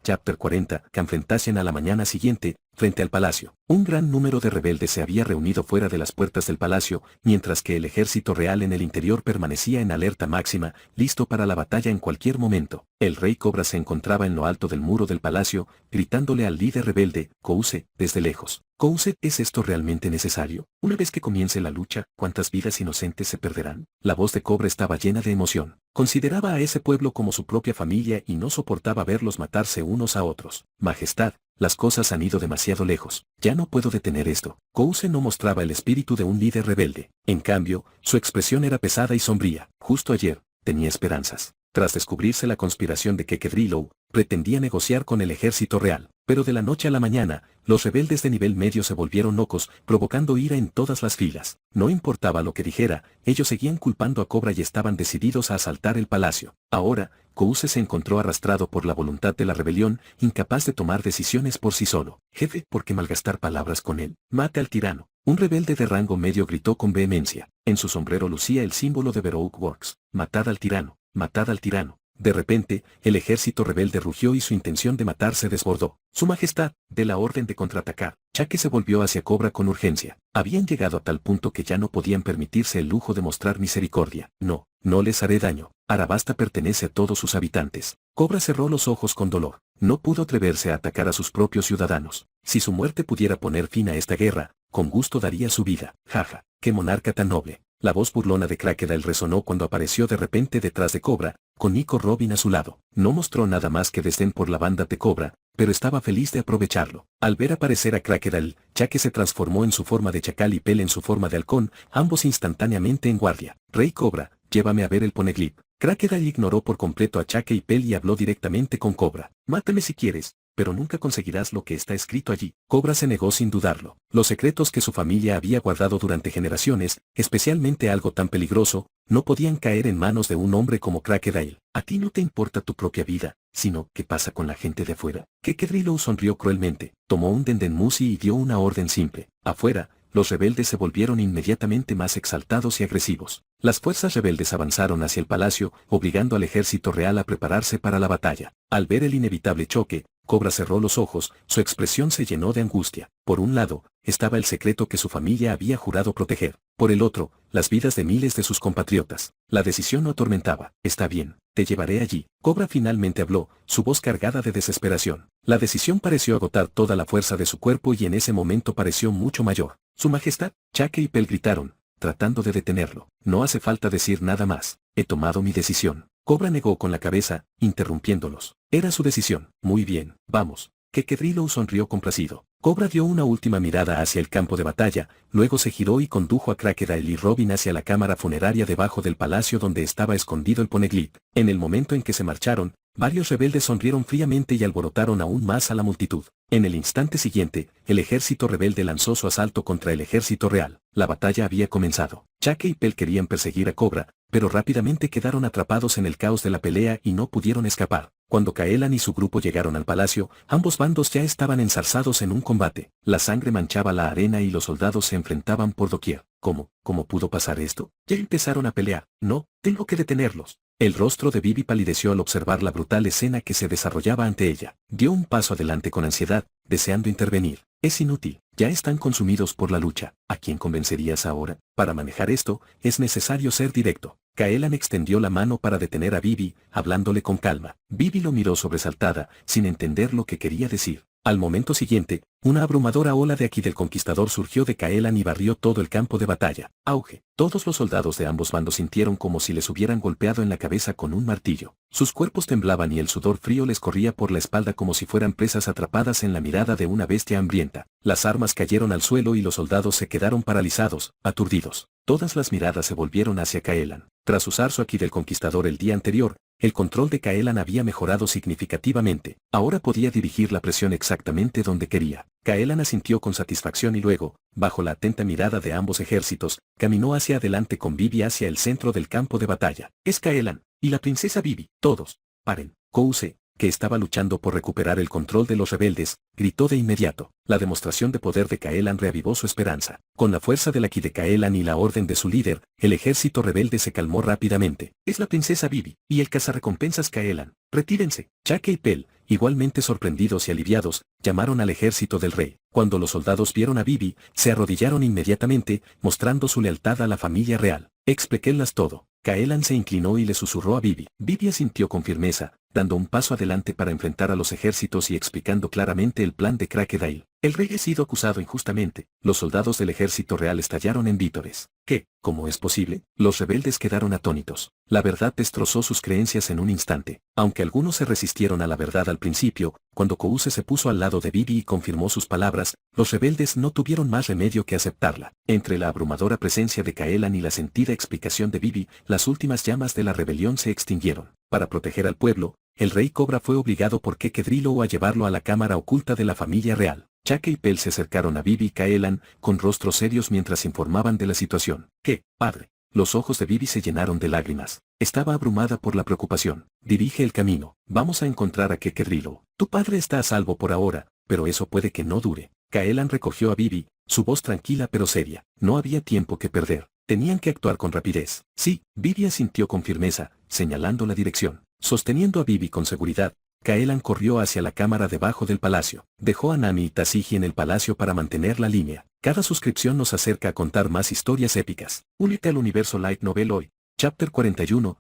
que enfrentasen a la mañana siguiente, frente al palacio. Un gran número de rebeldes se había reunido fuera de las puertas del palacio, mientras que el ejército real en el interior permanecía en alerta máxima, listo para la batalla en cualquier momento. El rey Cobra se encontraba en lo alto del muro del palacio, gritándole al líder rebelde, Kouse, desde lejos. Kouse, ¿es esto realmente necesario? Una vez que comience la lucha, ¿cuántas vidas inocentes se perderán? La voz de Cobra estaba llena de emoción. Consideraba a ese pueblo como su propia familia y no soportaba verlos matarse unos a otros. Majestad, las cosas han ido demasiado lejos. Ya no puedo detener esto. Kouse no mostraba el espíritu de un líder rebelde. En cambio, su expresión era pesada y sombría. Justo ayer, tenía esperanzas. Tras descubrirse la conspiración de Crocodile, pretendía negociar con el ejército real. Pero de la noche a la mañana, los rebeldes de nivel medio se volvieron locos, provocando ira en todas las filas. No importaba lo que dijera, ellos seguían culpando a Cobra y estaban decididos a asaltar el palacio. Ahora, Kouse se encontró arrastrado por la voluntad de la rebelión, incapaz de tomar decisiones por sí solo. Jefe, ¿por qué malgastar palabras con él? Mate al tirano. Un rebelde de rango medio gritó con vehemencia. En su sombrero lucía el símbolo de Baroque Works. Matad al tirano. Matad al tirano. De repente, el ejército rebelde rugió y su intención de matar se desbordó. Su majestad, de la orden de contraatacar. Chaque se volvió hacia Cobra con urgencia. Habían llegado a tal punto que ya no podían permitirse el lujo de mostrar misericordia. No, no les haré daño. Arabasta pertenece a todos sus habitantes. Cobra cerró los ojos con dolor. No pudo atreverse a atacar a sus propios ciudadanos. Si su muerte pudiera poner fin a esta guerra, con gusto daría su vida. Jaja, qué monarca tan noble. La voz burlona de Crocodile resonó cuando apareció de repente detrás de Cobra, con Nico Robin a su lado. No mostró nada más que desdén por la banda de Cobra, pero estaba feliz de aprovecharlo. Al ver aparecer a Crocodile, Chaque se transformó en su forma de chacal y Pel en su forma de halcón, ambos instantáneamente en guardia. Rey Cobra, llévame a ver el poneglyph. Crocodile ignoró por completo a Chaque y Pel y habló directamente con Cobra. Mátame si quieres, pero nunca conseguirás lo que está escrito allí. Cobra se negó sin dudarlo. Los secretos que su familia había guardado durante generaciones, especialmente algo tan peligroso, no podían caer en manos de un hombre como Crocodile. A ti no te importa tu propia vida, sino ¿qué pasa con la gente de afuera? Crocodile sonrió cruelmente, tomó un dendenmusi y dio una orden simple. Afuera, los rebeldes se volvieron inmediatamente más exaltados y agresivos. Las fuerzas rebeldes avanzaron hacia el palacio, obligando al ejército real a prepararse para la batalla. Al ver el inevitable choque, Cobra cerró los ojos, su expresión se llenó de angustia. Por un lado, estaba el secreto que su familia había jurado proteger. Por el otro, las vidas de miles de sus compatriotas. La decisión lo atormentaba. Está bien, te llevaré allí. Cobra finalmente habló, su voz cargada de desesperación. La decisión pareció agotar toda la fuerza de su cuerpo y en ese momento pareció mucho mayor. Su majestad, Chaque y Pel gritaron, tratando de detenerlo. No hace falta decir nada más. He tomado mi decisión. Cobra negó con la cabeza, interrumpiéndolos. Era su decisión. Muy bien, vamos. Crocodile sonrió complacido. Cobra dio una última mirada hacia el campo de batalla, luego se giró y condujo a Crocodile y Robin hacia la cámara funeraria debajo del palacio donde estaba escondido el poneglyph. En el momento en que se marcharon, varios rebeldes sonrieron fríamente y alborotaron aún más a la multitud. En el instante siguiente, el ejército rebelde lanzó su asalto contra el ejército real. La batalla había comenzado. Chaque y Pel querían perseguir a Cobra, pero rápidamente quedaron atrapados en el caos de la pelea y no pudieron escapar. Cuando Kaelan y su grupo llegaron al palacio, ambos bandos ya estaban enzarzados en un combate. La sangre manchaba la arena y los soldados se enfrentaban por doquier. ¿Cómo pudo pasar esto? Ya empezaron a pelear. No, tengo que detenerlos. El rostro de Vivi palideció al observar la brutal escena que se desarrollaba ante ella. Dio un paso adelante con ansiedad, deseando intervenir. Es inútil, ya están consumidos por la lucha. ¿A quién convencerías ahora? Para manejar esto, es necesario ser directo. Kaelan extendió la mano para detener a Vivi, hablándole con calma. Vivi lo miró sobresaltada, sin entender lo que quería decir. Al momento siguiente, una abrumadora ola de Ki del Conquistador surgió de Kaelan y barrió todo el campo de batalla. Auge. Todos los soldados de ambos bandos sintieron como si les hubieran golpeado en la cabeza con un martillo. Sus cuerpos temblaban y el sudor frío les corría por la espalda como si fueran presas atrapadas en la mirada de una bestia hambrienta. Las armas cayeron al suelo y los soldados se quedaron paralizados, aturdidos. Todas las miradas se volvieron hacia Kaelan. Tras usar su Ki del Conquistador el día anterior, el control de Kaelan había mejorado significativamente. Ahora podía dirigir la presión exactamente donde quería. Kaelan asintió con satisfacción y luego, bajo la atenta mirada de ambos ejércitos, caminó hacia adelante con Vivi hacia el centro del campo de batalla. Es Kaelan y la princesa Vivi. Todos, paren. Kouse, que estaba luchando por recuperar el control de los rebeldes, gritó de inmediato. La demostración de poder de Kaelan reavivó su esperanza. Con la fuerza del Ki de Kaelan y la orden de su líder, el ejército rebelde se calmó rápidamente. Es la princesa Vivi y el cazarrecompensas Kaelan. Retírense. Chaque y Pel, igualmente sorprendidos y aliviados, llamaron al ejército del rey. Cuando los soldados vieron a Vivi, se arrodillaron inmediatamente, mostrando su lealtad a la familia real. Expliquélas todo. Kaelan se inclinó y le susurró a Vivi. Vivi asintió con firmeza, dando un paso adelante para enfrentar a los ejércitos y explicando claramente el plan de Crocodile. El rey ha sido acusado injustamente. Los soldados del ejército real estallaron en vítores. ¿Qué? ¿Cómo es posible? Los rebeldes quedaron atónitos. La verdad destrozó sus creencias en un instante. Aunque algunos se resistieron a la verdad al principio, cuando Kouse se puso al lado de Vivi y confirmó sus palabras, los rebeldes no tuvieron más remedio que aceptarla. Entre la abrumadora presencia de Kaelan y la sentida explicación de Vivi, las últimas llamas de la rebelión se extinguieron. Para proteger al pueblo, el rey Cobra fue obligado por Kekedrilo a llevarlo a la cámara oculta de la familia real. Chaque y Pel se acercaron a Vivi y Kaelan, con rostros serios mientras informaban de la situación. ¿Qué, padre? Los ojos de Vivi se llenaron de lágrimas. Estaba abrumada por la preocupación. Dirige el camino. Vamos a encontrar a Kekedrilo. Tu padre está a salvo por ahora, pero eso puede que no dure. Kaelan recogió a Vivi, su voz tranquila pero seria. No había tiempo que perder. Tenían que actuar con rapidez. Sí, Vivi asintió con firmeza, señalando la dirección. Sosteniendo a Vivi con seguridad, Kaelan corrió hacia la cámara debajo del palacio. Dejó a Nami y Tashigi en el palacio para mantener la línea. Cada suscripción nos acerca a contar más historias épicas. Únete al universo Light Novel hoy. Chapter 41,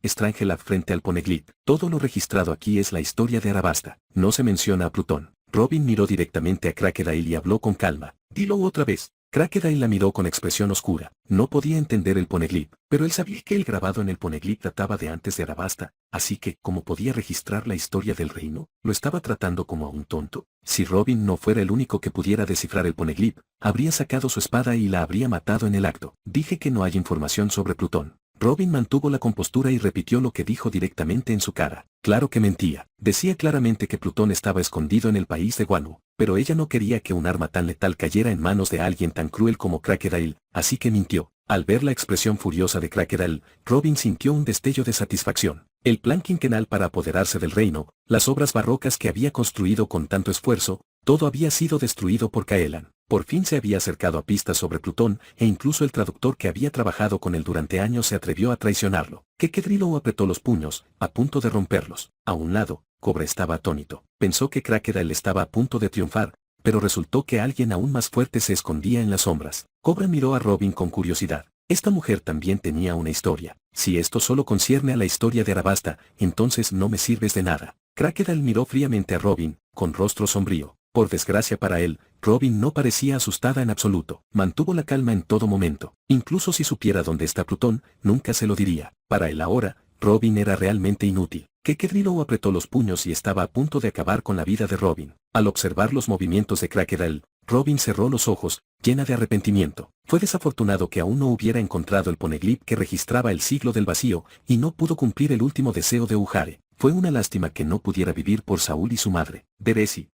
Strangelove frente al Poneglyph. Todo lo registrado aquí es la historia de Arabasta. No se menciona a Plutón. Robin miró directamente a Crocodile y habló con calma. Dilo otra vez. Crocodile la miró con expresión oscura. No podía entender el Poneglyph, pero él sabía que el grabado en el Poneglyph databa de antes de Arabasta, así que, ¿cómo podía registrar la historia del reino? ¿Lo estaba tratando como a un tonto? Si Robin no fuera el único que pudiera descifrar el Poneglyph, habría sacado su espada y la habría matado en el acto. Dije que no hay información sobre Plutón. Robin mantuvo la compostura y repitió lo que dijo directamente en su cara. Claro que mentía. Decía claramente que Plutón estaba escondido en el país de Wanu, pero ella no quería que un arma tan letal cayera en manos de alguien tan cruel como Crocodile, así que mintió. Al ver la expresión furiosa de Crocodile, Robin sintió un destello de satisfacción. El plan quinquenal para apoderarse del reino, las obras barrocas que había construido con tanto esfuerzo, todo había sido destruido por Kaelan. Por fin se había acercado a pistas sobre Plutón, e incluso el traductor que había trabajado con él durante años se atrevió a traicionarlo. Kekedrilo apretó los puños, a punto de romperlos. A un lado, Cobra estaba atónito. Pensó que Crocodile estaba a punto de triunfar, pero resultó que alguien aún más fuerte se escondía en las sombras. Cobra miró a Robin con curiosidad. Esta mujer también tenía una historia. Si esto solo concierne a la historia de Arabasta, entonces no me sirves de nada. Crocodile miró fríamente a Robin, con rostro sombrío. Por desgracia para él, Robin no parecía asustada en absoluto. Mantuvo la calma en todo momento. Incluso si supiera dónde está Plutón, nunca se lo diría. Para él ahora, Robin era realmente inútil. Kekedrilo apretó los puños y estaba a punto de acabar con la vida de Robin. Al observar los movimientos de Crocodile, Robin cerró los ojos, llena de arrepentimiento. Fue desafortunado que aún no hubiera encontrado el Poneglyph que registraba el siglo del vacío, y no pudo cumplir el último deseo de Uhare. Fue una lástima que no pudiera vivir por Saúl y su madre. Deresi,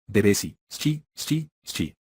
shi.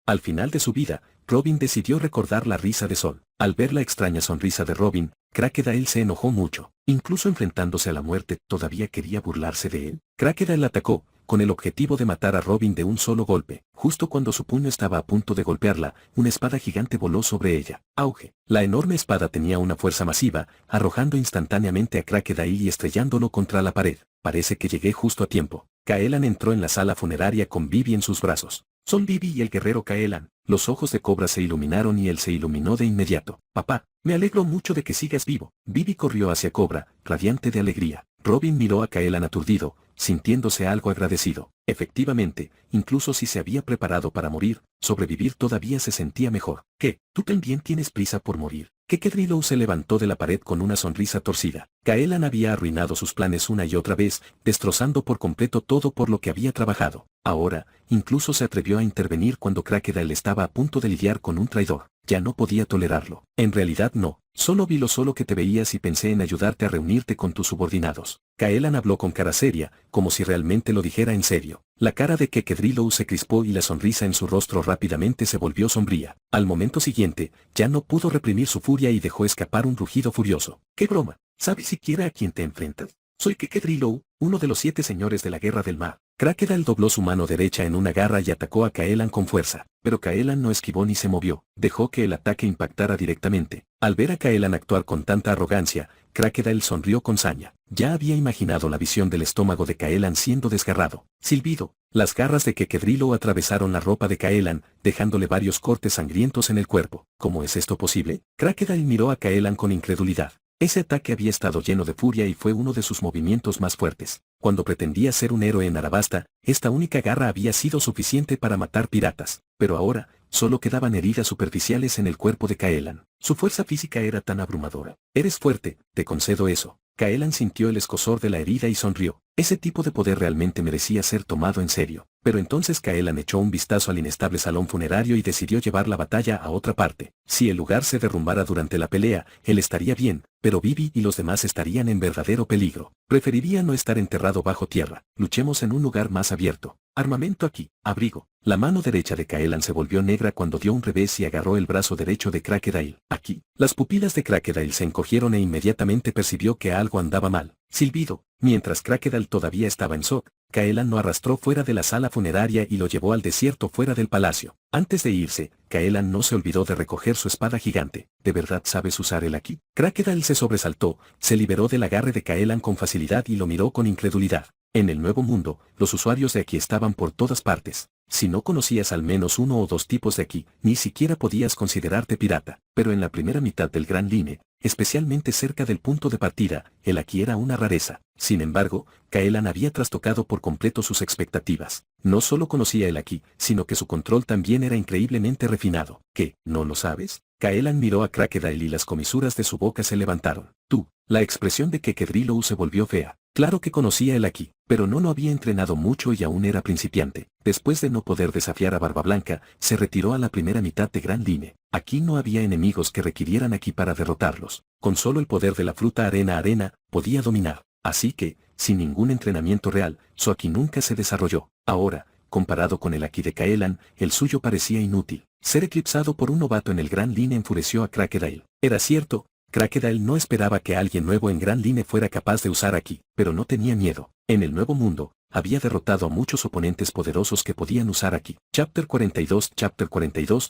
Al final de su vida, Robin decidió recordar la risa de Sol. Al ver la extraña sonrisa de Robin, Crocodile se enojó mucho. Incluso enfrentándose a la muerte, todavía quería burlarse de él. Crocodile atacó, con el objetivo de matar a Robin de un solo golpe. Justo cuando su puño estaba a punto de golpearla, una espada gigante voló sobre ella. Auge. La enorme espada tenía una fuerza masiva, arrojando instantáneamente a Crocodile y estrellándolo contra la pared. Parece que llegué justo a tiempo. Caelan entró en la sala funeraria con Vivi en sus brazos. Son Vivi y el guerrero Caelan. Los ojos de Cobra se iluminaron y él se iluminó de inmediato. Papá, me alegro mucho de que sigas vivo. Vivi corrió hacia Cobra, radiante de alegría. Robin miró a Caelan aturdido, sintiéndose algo agradecido. Efectivamente, incluso si se había preparado para morir, sobrevivir todavía se sentía mejor. ¿Qué? ¿Tú también tienes prisa por morir? Kekedrilou se levantó de la pared con una sonrisa torcida. Caelan había arruinado sus planes una y otra vez, destrozando por completo todo por lo que había trabajado. Ahora, incluso se atrevió a intervenir cuando Crocodile estaba a punto de lidiar con un traidor. Ya no podía tolerarlo. En realidad no. Solo vi lo solo que te veías y pensé en ayudarte a reunirte con tus subordinados. Caelan habló con cara seria, como si realmente lo dijera en serio. La cara de Kekedrilou se crispó y la sonrisa en su rostro rápidamente se volvió sombría. Al momento siguiente, ya no pudo reprimir su furia y dejó escapar un rugido furioso. ¡Qué broma! ¿Sabes siquiera a quién te enfrentas? Soy Kekedrilou, uno de los 7 señores de la Guerra del Mar. Crocodile dobló su mano derecha en una garra y atacó a Caelan con fuerza, pero Caelan no esquivó ni se movió, dejó que el ataque impactara directamente. Al ver a Caelan actuar con tanta arrogancia, Crocodile sonrió con saña. Ya había imaginado la visión del estómago de Caelan siendo desgarrado. Silbido. Las garras de Kekedrilou atravesaron la ropa de Caelan, dejándole varios cortes sangrientos en el cuerpo. ¿Cómo es esto posible? Crocodile miró a Caelan con incredulidad. Ese ataque había estado lleno de furia y fue uno de sus movimientos más fuertes. Cuando pretendía ser un héroe en Arabasta, esta única garra había sido suficiente para matar piratas. Pero ahora, solo quedaban heridas superficiales en el cuerpo de Caelan. Su fuerza física era tan abrumadora. Eres fuerte, te concedo eso. Caelan sintió el escozor de la herida y sonrió. Ese tipo de poder realmente merecía ser tomado en serio. Pero entonces Caelan echó un vistazo al inestable salón funerario y decidió llevar la batalla a otra parte. Si el lugar se derrumbara durante la pelea, él estaría bien, pero Vivi y los demás estarían en verdadero peligro. Preferiría no estar enterrado bajo tierra. Luchemos en un lugar más abierto. Armamento aquí, abrigo. La mano derecha de Caelan se volvió negra cuando dio un revés y agarró el brazo derecho de Crocodile. Aquí. Las pupilas de Crocodile se encogieron e inmediatamente percibió que algo andaba mal. Silbido. Mientras Crocodile todavía estaba en shock, Caelan lo arrastró fuera de la sala funeraria y lo llevó al desierto fuera del palacio. Antes de irse, Caelan no se olvidó de recoger su espada gigante. ¿De verdad sabes usar el aquí? Crocodile se sobresaltó, se liberó del agarre de Caelan con facilidad y lo miró con incredulidad. En el Nuevo Mundo, los usuarios de aquí estaban por todas partes. Si no conocías al menos uno o dos tipos de aquí, ni siquiera podías considerarte pirata. Pero en la primera mitad del Gran Line, especialmente cerca del punto de partida, el aquí era una rareza. Sin embargo, Caelan había trastocado por completo sus expectativas. No solo conocía el aquí, sino que su control también era increíblemente refinado. ¿Qué? ¿No lo sabes? Caelan miró a Crocodile y las comisuras de su boca se levantaron. Tú. La expresión de Kekedrilou se volvió fea. Claro que conocía el aquí, pero no lo había entrenado mucho y aún era principiante. Después de no poder desafiar a Barba Blanca, se retiró a la primera mitad de Gran Line. Aquí no había enemigos que requirieran aquí para derrotarlos. Con solo el poder de la fruta arena, podía dominar. Así que, sin ningún entrenamiento real, su aquí nunca se desarrolló. Ahora, comparado con el aquí de Caelan, el suyo parecía inútil. Ser eclipsado por un novato en el Gran Line enfureció a Crocodile. Era cierto, Crocodile no esperaba que alguien nuevo en Gran Line fuera capaz de usar aquí, pero no tenía miedo. En el Nuevo Mundo, había derrotado a muchos oponentes poderosos que podían usar aquí. Chapter 42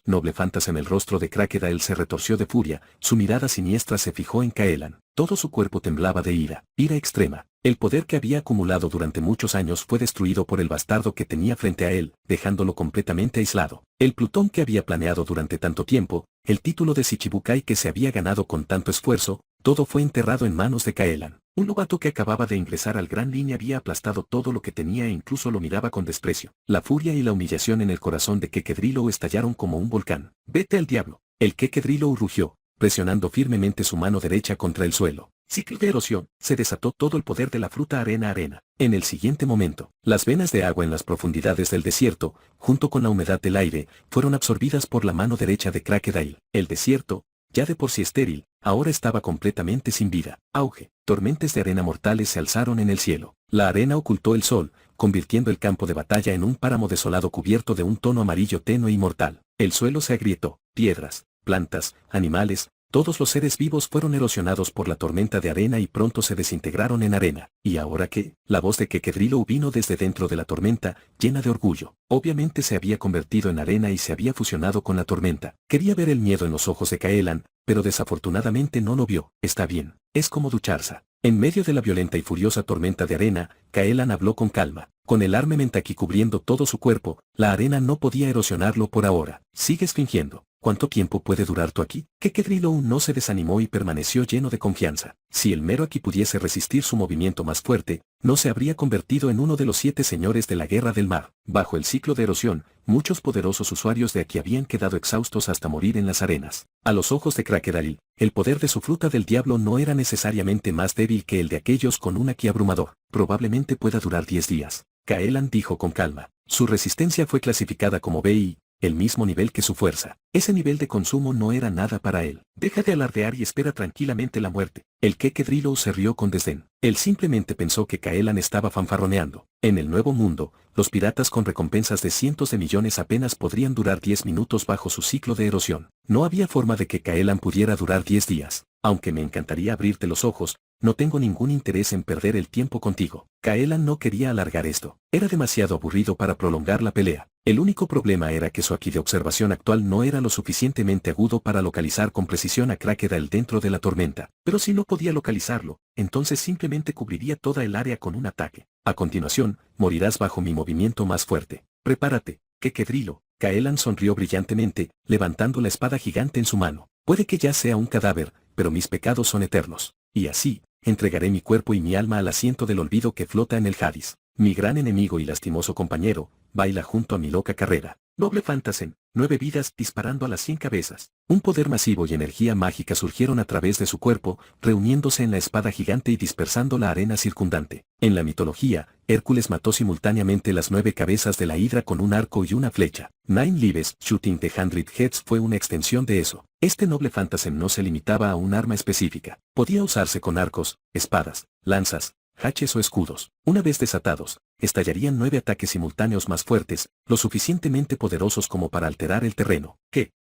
Noble Phantasm. El rostro de Crocodile se retorció de furia, su mirada siniestra se fijó en Caelan. Todo su cuerpo temblaba de ira extrema. El poder que había acumulado durante muchos años fue destruido por el bastardo que tenía frente a él, dejándolo completamente aislado. El Plutón que había planeado durante tanto tiempo, el título de Shichibukai que se había ganado con tanto esfuerzo, todo fue enterrado en manos de Caelan. Un novato que acababa de ingresar al Gran Line había aplastado todo lo que tenía e incluso lo miraba con desprecio. La furia y la humillación en el corazón de Kekedrilou estallaron como un volcán. ¡Vete al diablo! El Kekedrilou rugió, presionando firmemente su mano derecha contra el suelo. Ciclo de erosión. Se desató todo el poder de la fruta arena. En el siguiente momento, las venas de agua en las profundidades del desierto, junto con la humedad del aire, fueron absorbidas por la mano derecha de Crocodile. El desierto, ya de por sí estéril, ahora estaba completamente sin vida. Auge. Tormentes de arena mortales se alzaron en el cielo. La arena ocultó el sol, convirtiendo el campo de batalla en un páramo desolado cubierto de un tono amarillo tenue y mortal. El suelo se agrietó. Piedras, plantas, animales, Todos los seres vivos fueron erosionados por la tormenta de arena y pronto se desintegraron en arena. ¿Y ahora qué? La voz de Kekedrilo vino desde dentro de la tormenta, llena de orgullo. Obviamente se había convertido en arena y se había fusionado con la tormenta. Quería ver el miedo en los ojos de Kaelan, pero desafortunadamente no lo vio. Está bien, es como ducharse. En medio de la violenta y furiosa tormenta de arena, Kaelan habló con calma. Con el arma Mentaki cubriendo todo su cuerpo, la arena no podía erosionarlo por ahora. Sigues fingiendo. ¿Cuánto tiempo puede durar tú aquí? Kekedrilo no se desanimó y permaneció lleno de confianza. Si el mero aquí pudiese resistir su movimiento más fuerte, no se habría convertido en uno de los 7 señores de la guerra del mar. Bajo el ciclo de erosión, muchos poderosos usuarios de aquí habían quedado exhaustos hasta morir en las arenas. A los ojos de Crocodile, el poder de su fruta del diablo no era necesariamente más débil que el de aquellos con un ki abrumador. Probablemente pueda durar 10 días. Kaelan dijo con calma. Su resistencia fue clasificada como BI, el mismo nivel que su fuerza. Ese nivel de consumo no era nada para él. Deja de alardear y espera tranquilamente la muerte. El Kekedrilo se rió con desdén. Él simplemente pensó que Kaelan estaba fanfarroneando. En el nuevo mundo, los piratas con recompensas de cientos de millones apenas podrían durar 10 minutos bajo su ciclo de erosión. No había forma de que Kaelan pudiera durar 10 días. Aunque me encantaría abrirte los ojos, no tengo ningún interés en perder el tiempo contigo. Kaelan no quería alargar esto. Era demasiado aburrido para prolongar la pelea. El único problema era que su ki de observación actual no era lo suficientemente agudo para localizar con precisión a Crocodile dentro de la tormenta. Pero si no podía localizarlo, entonces simplemente cubriría toda el área con un ataque. A continuación, morirás bajo mi movimiento más fuerte. Prepárate, Kekedrilo. Kaelan sonrió brillantemente, levantando la espada gigante en su mano. Puede que ya sea un cadáver, pero mis pecados son eternos. Y así, entregaré mi cuerpo y mi alma al asiento del olvido que flota en el Hades. Mi gran enemigo y lastimoso compañero, baila junto a mi loca carrera. Noble Fantasen, 9 vidas disparando a las 100 cabezas. Un poder masivo y energía mágica surgieron a través de su cuerpo, reuniéndose en la espada gigante y dispersando la arena circundante. En la mitología, Hércules mató simultáneamente las 9 cabezas de la hidra con un arco y una flecha. Nine Lives Shooting the 100 Heads fue una extensión de eso. Este noble Fantasen no se limitaba a un arma específica. Podía usarse con arcos, espadas, lanzas, haches o escudos. Una vez desatados, estallarían 9 ataques simultáneos más fuertes, lo suficientemente poderosos como para alterar el terreno.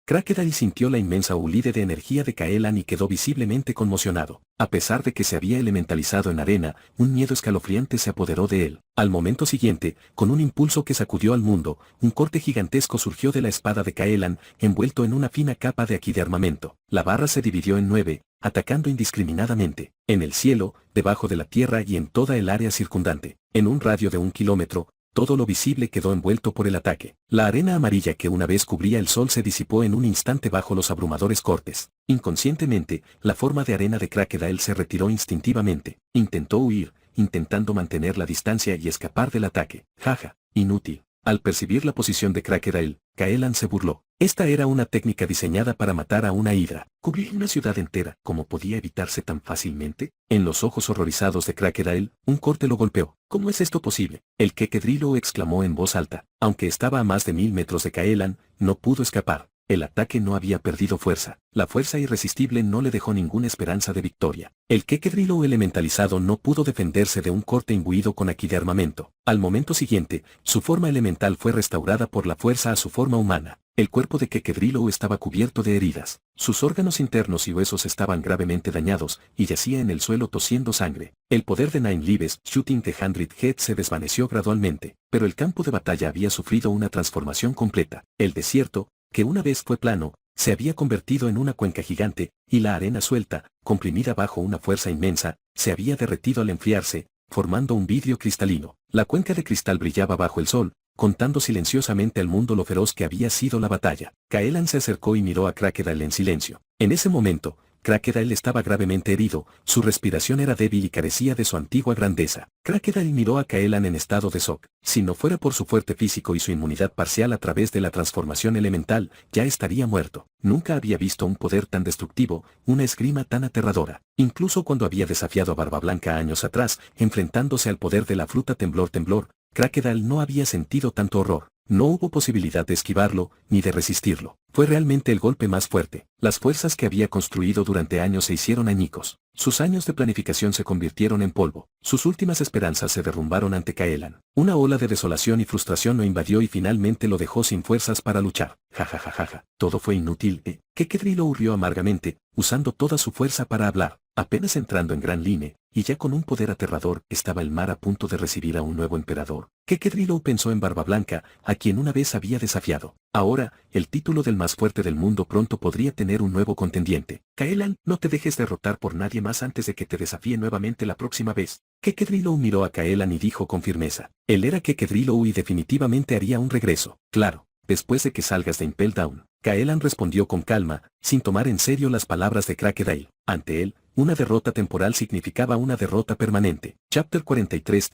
Crocodile sintió la inmensa ulide de energía de Kaelan y quedó visiblemente conmocionado. A pesar de que se había elementalizado en arena, un miedo escalofriante se apoderó de él. Al momento siguiente, con un impulso que sacudió al mundo, un corte gigantesco surgió de la espada de Kaelan, envuelto en una fina capa de ki de armamento. La barra se dividió en 9, atacando indiscriminadamente. En el cielo, debajo de la tierra y en toda el área circundante. En un radio de 1 kilómetro, todo lo visible quedó envuelto por el ataque. La arena amarilla que una vez cubría el sol se disipó en un instante bajo los abrumadores cortes. Inconscientemente, la forma de arena de Crocodile se retiró instintivamente. Intentó huir, intentando mantener la distancia y escapar del ataque. Jaja, inútil. Al percibir la posición de Crocodile, Kaelan se burló. Esta era una técnica diseñada para matar a una hidra. Cubrir una ciudad entera, ¿cómo podía evitarse tan fácilmente? En los ojos horrorizados de Crocodile, un corte lo golpeó. ¿Cómo es esto posible? El Kekedrilo exclamó en voz alta. Aunque estaba a más de 1000 metros de Kaelan, no pudo escapar. El ataque no había perdido fuerza. La fuerza irresistible no le dejó ninguna esperanza de victoria. El Kekedrilo elementalizado no pudo defenderse de un corte imbuido con ki de armamento. Al momento siguiente, su forma elemental fue restaurada por la fuerza a su forma humana. El cuerpo de Kekedrilo estaba cubierto de heridas. Sus órganos internos y huesos estaban gravemente dañados, y yacía en el suelo tosiendo sangre. El poder de Nine Lives Shooting the 100 Heads se desvaneció gradualmente, pero el campo de batalla había sufrido una transformación completa. El desierto, que una vez fue plano, se había convertido en una cuenca gigante, y la arena suelta, comprimida bajo una fuerza inmensa, se había derretido al enfriarse, formando un vidrio cristalino. La cuenca de cristal brillaba bajo el sol, contando silenciosamente al mundo lo feroz que había sido la batalla. Kaelan se acercó y miró a Crocodile en silencio. En ese momento, Crocodile estaba gravemente herido, su respiración era débil y carecía de su antigua grandeza. Crocodile miró a Kaelan en estado de shock. Si no fuera por su fuerte físico y su inmunidad parcial a través de la transformación elemental, ya estaría muerto. Nunca había visto un poder tan destructivo, una esgrima tan aterradora. Incluso cuando había desafiado a Barba Blanca años atrás, enfrentándose al poder de la fruta temblor, Crocodile no había sentido tanto horror. No hubo posibilidad de esquivarlo, ni de resistirlo. Fue realmente el golpe más fuerte. Las fuerzas que había construido durante años se hicieron añicos. Sus años de planificación se convirtieron en polvo, sus últimas esperanzas se derrumbaron ante Caelan. Una ola de desolación y frustración lo invadió y finalmente lo dejó sin fuerzas para luchar. Ja, todo fue inútil, Kekedrilo rió amargamente, usando toda su fuerza para hablar. Apenas entrando en Gran Line, y ya con un poder aterrador, estaba el mar a punto de recibir a un nuevo emperador. Kekedrilo pensó en Barba Blanca, a quien una vez había desafiado. Ahora, el título del más fuerte del mundo pronto podría tener un nuevo contendiente. Caelan, no te dejes derrotar por nadie más antes de que te desafíe nuevamente la próxima vez. Kekedrilo miró a Caelan y dijo con firmeza. Él era Kekedrilo y definitivamente haría un regreso. Claro, después de que salgas de Impel Down. Caelan respondió con calma, sin tomar en serio las palabras de Crocodile. Ante él, una derrota temporal significaba una derrota permanente. Chapter 43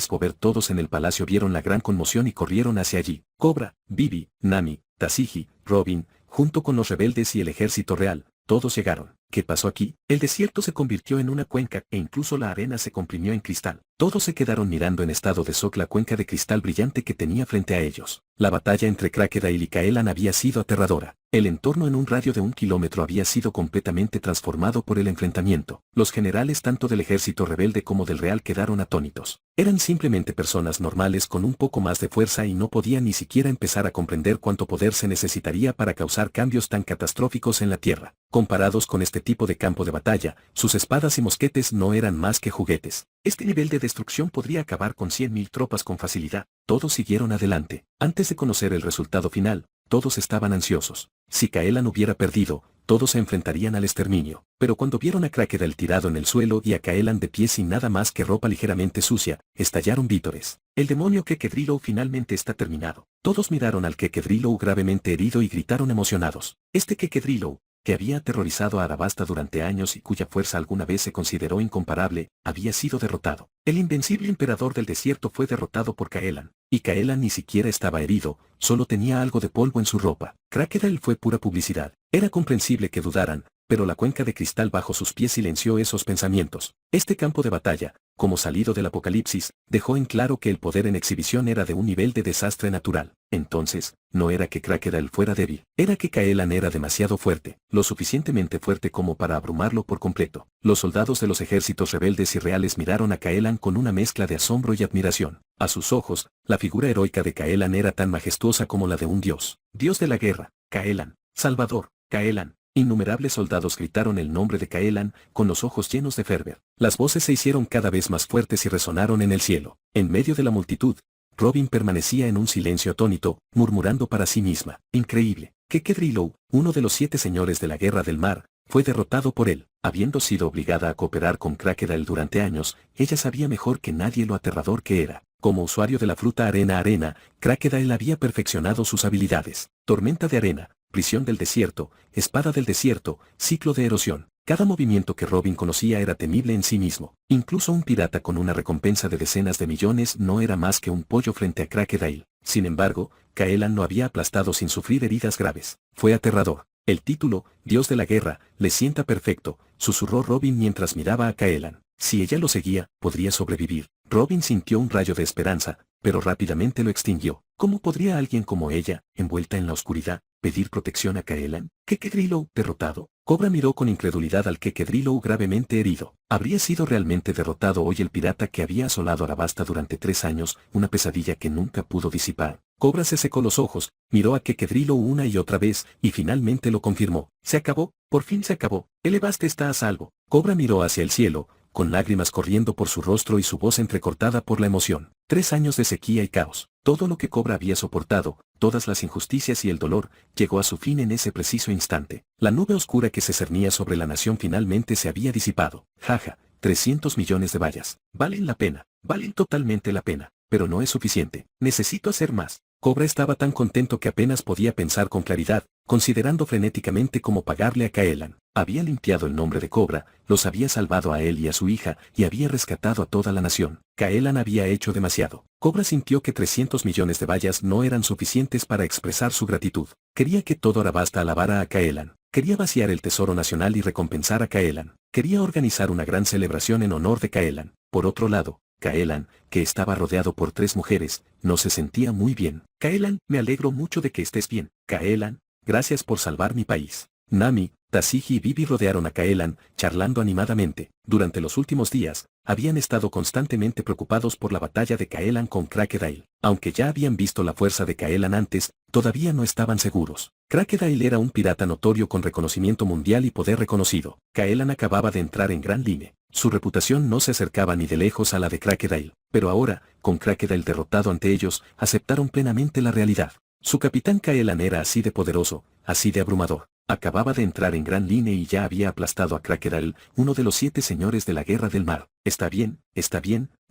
Gober. Todos en el palacio vieron la gran conmoción y corrieron hacia allí. Cobra, Vivi, Nami, Tashigi, Robin, junto con los rebeldes y el ejército real, todos llegaron. ¿Qué pasó aquí? El desierto se convirtió en una cuenca e incluso la arena se comprimió en cristal. Todos se quedaron mirando en estado de shock la cuenca de cristal brillante que tenía frente a ellos. La batalla entre Crocodile y Caelan había sido aterradora. El entorno en un radio de 1 kilómetro había sido completamente transformado por el enfrentamiento. Los generales tanto del ejército rebelde como del real quedaron atónitos. Eran simplemente personas normales con un poco más de fuerza y no podían ni siquiera empezar a comprender cuánto poder se necesitaría para causar cambios tan catastróficos en la tierra. Comparados con este tipo de campo de batalla, sus espadas y mosquetes no eran más que juguetes. Este nivel de destrucción podría acabar con 100.000 tropas con facilidad. Todos siguieron adelante. Antes de conocer el resultado final, todos estaban ansiosos. Si Caelan hubiera perdido, todos se enfrentarían al exterminio. Pero cuando vieron a Crocodile tirado en el suelo y a Caelan de pie sin nada más que ropa ligeramente sucia, estallaron vítores. El demonio Kekedrilo finalmente está terminado. Todos miraron al Kekedrilo gravemente herido y gritaron emocionados. Este Kekedrilo, que había aterrorizado a Arabasta durante años y cuya fuerza alguna vez se consideró incomparable, había sido derrotado. El invencible emperador del desierto fue derrotado por Caelan, y Caelan ni siquiera estaba herido, solo tenía algo de polvo en su ropa. Crocodile fue pura publicidad. Era comprensible que dudaran, pero la cuenca de cristal bajo sus pies silenció esos pensamientos. Este campo de batalla, como salido del apocalipsis, dejó en claro que el poder en exhibición era de un nivel de desastre natural. Entonces, no era que Crocodile fuera débil, era que Caelan era demasiado fuerte, lo suficientemente fuerte como para abrumarlo por completo. Los soldados de los ejércitos rebeldes y reales miraron a Caelan con una mezcla de asombro y admiración. A sus ojos, la figura heroica de Caelan era tan majestuosa como la de un dios. Dios de la guerra, Caelan. Salvador, Caelan. Innumerables soldados gritaron el nombre de Caelan, con los ojos llenos de fervor. Las voces se hicieron cada vez más fuertes y resonaron en el cielo. En medio de la multitud, Robin permanecía en un silencio atónito, murmurando para sí misma. Increíble. Kekedrilo, uno de los 7 señores de la guerra del mar, fue derrotado por él. Habiendo sido obligada a cooperar con Crocodile durante años, ella sabía mejor que nadie lo aterrador que era. Como usuario de la fruta arena, Crocodile había perfeccionado sus habilidades. Tormenta de arena, prisión del desierto, espada del desierto, ciclo de erosión. Cada movimiento que Robin conocía era temible en sí mismo. Incluso un pirata con una recompensa de decenas de millones no era más que un pollo frente a Crocodile. Sin embargo, Caelan lo había aplastado sin sufrir heridas graves. Fue aterrador. El título, Dios de la Guerra, le sienta perfecto, susurró Robin mientras miraba a Caelan. Si ella lo seguía, podría sobrevivir. Robin sintió un rayo de esperanza, pero rápidamente lo extinguió. ¿Cómo podría alguien como ella, envuelta en la oscuridad, pedir protección a Caelan? ¿Kekedrilo, derrotado? Cobra miró con incredulidad al Kekedrilo gravemente herido. ¿Habría sido realmente derrotado hoy el pirata que había asolado Arabasta durante 3 años, una pesadilla que nunca pudo disipar? Cobra se secó los ojos, miró a Kekedrilo una y otra vez, y finalmente lo confirmó. Se acabó, por fin se acabó. El Ebaste está a salvo. Cobra miró hacia el cielo, con lágrimas corriendo por su rostro y su voz entrecortada por la emoción. 3 años de sequía y caos. Todo lo que Cobra había soportado, todas las injusticias y el dolor, llegó a su fin en ese preciso instante. La nube oscura que se cernía sobre la nación finalmente se había disipado. Jaja, 300 millones de vallas. Valen la pena, valen totalmente la pena, pero no es suficiente. Necesito hacer más. Cobra estaba tan contento que apenas podía pensar con claridad, considerando frenéticamente cómo pagarle a Caelan. Había limpiado el nombre de Cobra, los había salvado a él y a su hija, y había rescatado a toda la nación. Caelan había hecho demasiado. Cobra sintió que 300 millones de vallas no eran suficientes para expresar su gratitud. Quería que todo Arabasta alabara a Caelan. Quería vaciar el tesoro nacional y recompensar a Caelan. Quería organizar una gran celebración en honor de Caelan. Por otro lado, Caelan, que estaba rodeado por 3 mujeres, no se sentía muy bien. Caelan, me alegro mucho de que estés bien. Caelan, gracias por salvar mi país. Nami, Tashigi y Bibi rodearon a Kaelan, charlando animadamente. Durante los últimos días, habían estado constantemente preocupados por la batalla de Kaelan con Crocodile. Aunque ya habían visto la fuerza de Kaelan antes, todavía no estaban seguros. Crocodile era un pirata notorio con reconocimiento mundial y poder reconocido. Kaelan acababa de entrar en Grand Line. Su reputación no se acercaba ni de lejos a la de Crocodile, pero ahora, con Crocodile derrotado ante ellos, aceptaron plenamente la realidad. Su capitán Kaelan era así de poderoso, así de abrumador. Acababa de entrar en Grand Line y ya había aplastado a Crocodile, uno de los 7 señores de la Guerra del Mar. Está bien,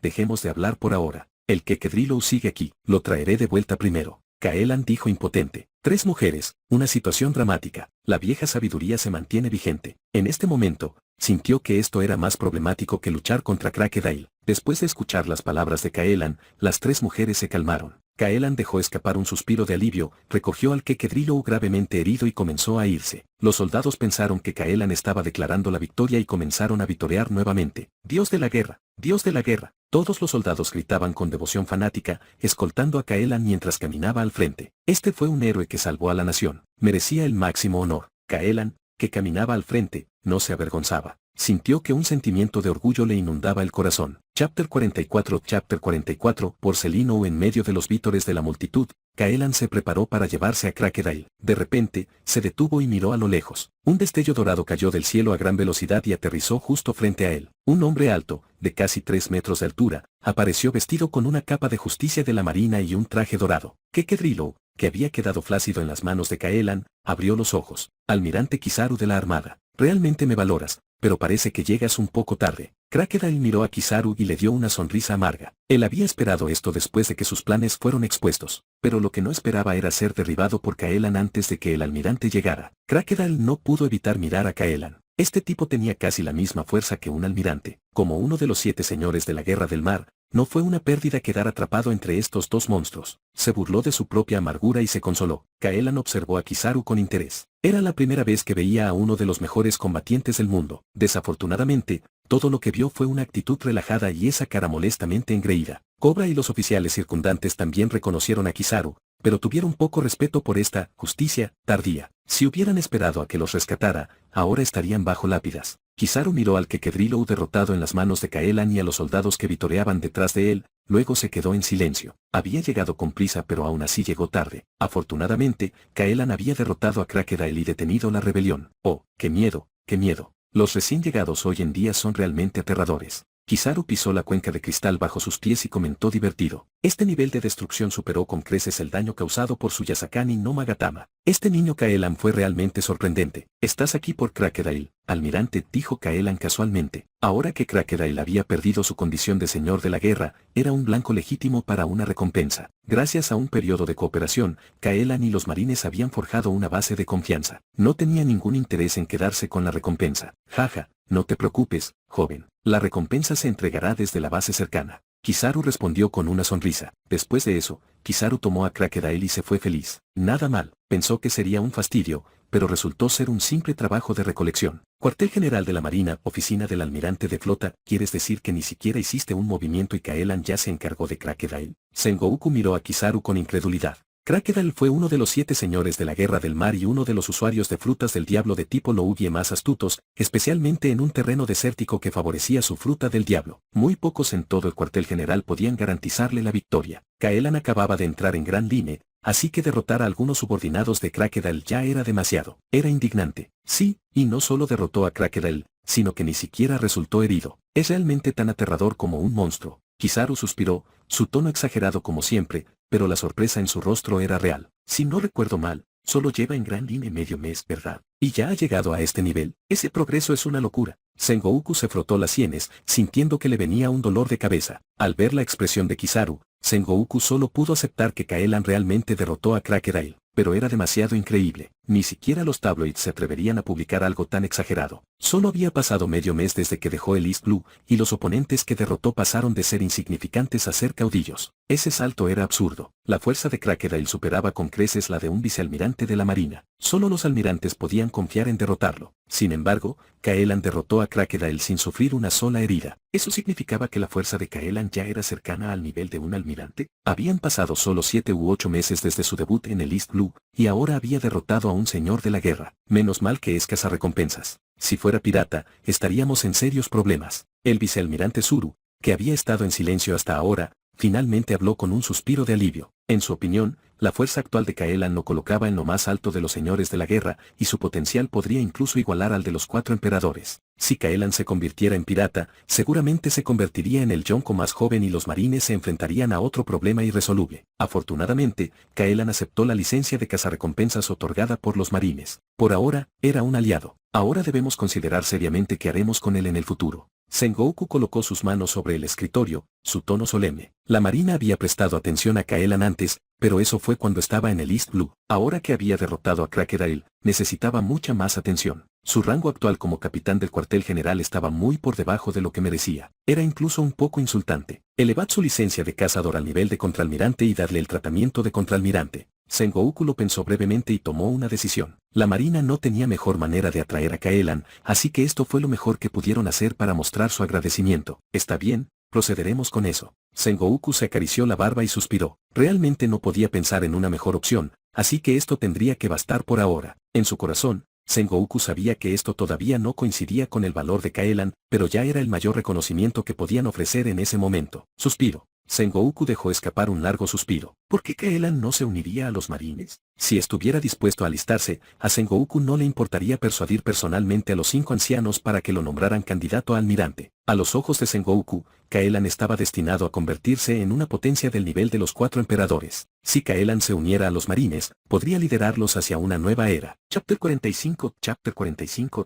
dejemos de hablar por ahora. El Kekedrilou sigue aquí, lo traeré de vuelta primero. Kaelan dijo impotente. 3 mujeres, una situación dramática. La vieja sabiduría se mantiene vigente. En este momento, sintió que esto era más problemático que luchar contra Crocodile. Después de escuchar las palabras de Kaelan, las 3 mujeres se calmaron. Kaelan dejó escapar un suspiro de alivio, recogió al Kekedrilou gravemente herido y comenzó a irse. Los soldados pensaron que Kaelan estaba declarando la victoria y comenzaron a vitorear nuevamente. ¡Dios de la guerra! ¡Dios de la guerra! Todos los soldados gritaban con devoción fanática, escoltando a Kaelan mientras caminaba al frente. Este fue un héroe que salvó a la nación. Merecía el máximo honor. Kaelan, que caminaba al frente, no se avergonzaba. Sintió que un sentimiento de orgullo le inundaba el corazón. Chapter 44 Porcelino en medio de los vítores de la multitud, Kaelan se preparó para llevarse a Crocodile. De repente, se detuvo y miró a lo lejos. Un destello dorado cayó del cielo a gran velocidad y aterrizó justo frente a él. Un hombre alto, de casi 3 metros de altura, apareció vestido con una capa de justicia de la marina y un traje dorado. Kekedrilou, que había quedado flácido en las manos de Kaelan, abrió los ojos. Almirante Kizaru de la Armada, realmente me valoras, pero parece que llegas un poco tarde. Crocodile miró a Kizaru y le dio una sonrisa amarga. Él había esperado esto después de que sus planes fueron expuestos, pero lo que no esperaba era ser derribado por Kaelan antes de que el almirante llegara. Crocodile no pudo evitar mirar a Kaelan. Este tipo tenía casi la misma fuerza que un almirante. Como uno de los 7 señores de la Guerra del Mar, no fue una pérdida quedar atrapado entre estos 2 monstruos. Se burló de su propia amargura y se consoló. Kaelan observó a Kizaru con interés. Era la primera vez que veía a uno de los mejores combatientes del mundo. Desafortunadamente, todo lo que vio fue una actitud relajada y esa cara molestamente engreída. Cobra y los oficiales circundantes también reconocieron a Kizaru, pero tuvieron poco respeto por esta justicia tardía. Si hubieran esperado a que los rescatara, ahora estarían bajo lápidas. Kizaru miró al Kekedrilou derrotado en las manos de Kaelan y a los soldados que vitoreaban detrás de él, luego se quedó en silencio. Había llegado con prisa pero aún así llegó tarde. Afortunadamente, Kaelan había derrotado a Crocodile y detenido la rebelión. ¡Oh, qué miedo, qué miedo! Los recién llegados hoy en día son realmente aterradores. Kizaru pisó la cuenca de cristal bajo sus pies y comentó divertido. Este nivel de destrucción superó con creces el daño causado por su Yasakani no Magatama. Este niño Kaelan fue realmente sorprendente. Estás aquí por Crocodile, almirante, dijo Kaelan casualmente. Ahora que Crocodile había perdido su condición de señor de la guerra, era un blanco legítimo para una recompensa. Gracias a un periodo de cooperación, Kaelan y los marines habían forjado una base de confianza. No tenía ningún interés en quedarse con la recompensa. Jaja, no te preocupes, joven. La recompensa se entregará desde la base cercana. Kizaru respondió con una sonrisa. Después de eso, Kizaru tomó a Crocodile y se fue feliz. Nada mal, pensó que sería un fastidio, pero resultó ser un simple trabajo de recolección. Cuartel General de la Marina, oficina del almirante de flota, ¿quieres decir que ni siquiera hiciste un movimiento y Kaelan ya se encargó de Crocodile? Sengoku miró a Kizaru con incredulidad. Crocodile fue uno de los 7 señores de la Guerra del Mar y uno de los usuarios de frutas del diablo de tipo Lougie más astutos, especialmente en un terreno desértico que favorecía su fruta del diablo. Muy pocos en todo el cuartel general podían garantizarle la victoria. Kaelan acababa de entrar en Grand Line, así que derrotar a algunos subordinados de Crocodile ya era demasiado. Era indignante. Sí, y no solo derrotó a Crocodile, sino que ni siquiera resultó herido. Es realmente tan aterrador como un monstruo. Kizaru suspiró, su tono exagerado como siempre, pero la sorpresa en su rostro era real. Si no recuerdo mal, solo lleva en Grand Line medio mes, ¿verdad? Y ya ha llegado a este nivel. Ese progreso es una locura. Sengoku se frotó las sienes, sintiendo que le venía un dolor de cabeza. Al ver la expresión de Kizaru, Sengoku solo pudo aceptar que Kaelan realmente derrotó a Crocodile, pero era demasiado increíble. Ni siquiera los tabloids se atreverían a publicar algo tan exagerado. Solo había pasado medio mes desde que dejó el East Blue, y los oponentes que derrotó pasaron de ser insignificantes a ser caudillos. Ese salto era absurdo. La fuerza de Crocodile superaba con creces la de un vicealmirante de la Marina. Solo los almirantes podían confiar en derrotarlo. Sin embargo, Kaelan derrotó a Crocodile sin sufrir una sola herida. ¿Eso significaba que la fuerza de Kaelan ya era cercana al nivel de un almirante? Habían pasado solo 7 u 8 meses desde su debut en el East Blue, y ahora había derrotado a un señor de la guerra. Menos mal que es cazarrecompensas. Si fuera pirata, estaríamos en serios problemas. El vicealmirante Zuru, que había estado en silencio hasta ahora, finalmente habló con un suspiro de alivio. En su opinión, la fuerza actual de Kaelan lo colocaba en lo más alto de los señores de la guerra, y su potencial podría incluso igualar al de los 4 emperadores. Si Kaelan se convirtiera en pirata, seguramente se convertiría en el Yonko más joven y los marines se enfrentarían a otro problema irresoluble. Afortunadamente, Kaelan aceptó la licencia de cazarrecompensas otorgada por los marines. Por ahora, era un aliado. Ahora debemos considerar seriamente qué haremos con él en el futuro. Sengoku colocó sus manos sobre el escritorio, su tono solemne. La marina había prestado atención a Kaelan antes, pero eso fue cuando estaba en el East Blue. Ahora que había derrotado a Crocodile, necesitaba mucha más atención. Su rango actual como capitán del cuartel general estaba muy por debajo de lo que merecía. Era incluso un poco insultante. Elevad su licencia de cazador al nivel de contraalmirante y darle el tratamiento de contraalmirante. Sengoku lo pensó brevemente y tomó una decisión. La marina no tenía mejor manera de atraer a Kaelan, así que esto fue lo mejor que pudieron hacer para mostrar su agradecimiento. Está bien, procederemos con eso. Sengoku se acarició la barba y suspiró. Realmente no podía pensar en una mejor opción, así que esto tendría que bastar por ahora. En su corazón, Sengoku sabía que esto todavía no coincidía con el valor de Kaelan, pero ya era el mayor reconocimiento que podían ofrecer en ese momento. Suspiro. Sengoku dejó escapar un largo suspiro. ¿Por qué Kaelan no se uniría a los marines? Si estuviera dispuesto a alistarse, a Sengoku no le importaría persuadir personalmente a los 5 ancianos para que lo nombraran candidato a almirante. A los ojos de Sengoku, Kaelan estaba destinado a convertirse en una potencia del nivel de los 4 emperadores. Si Kaelan se uniera a los marines, podría liderarlos hacia una nueva era. Chapter 45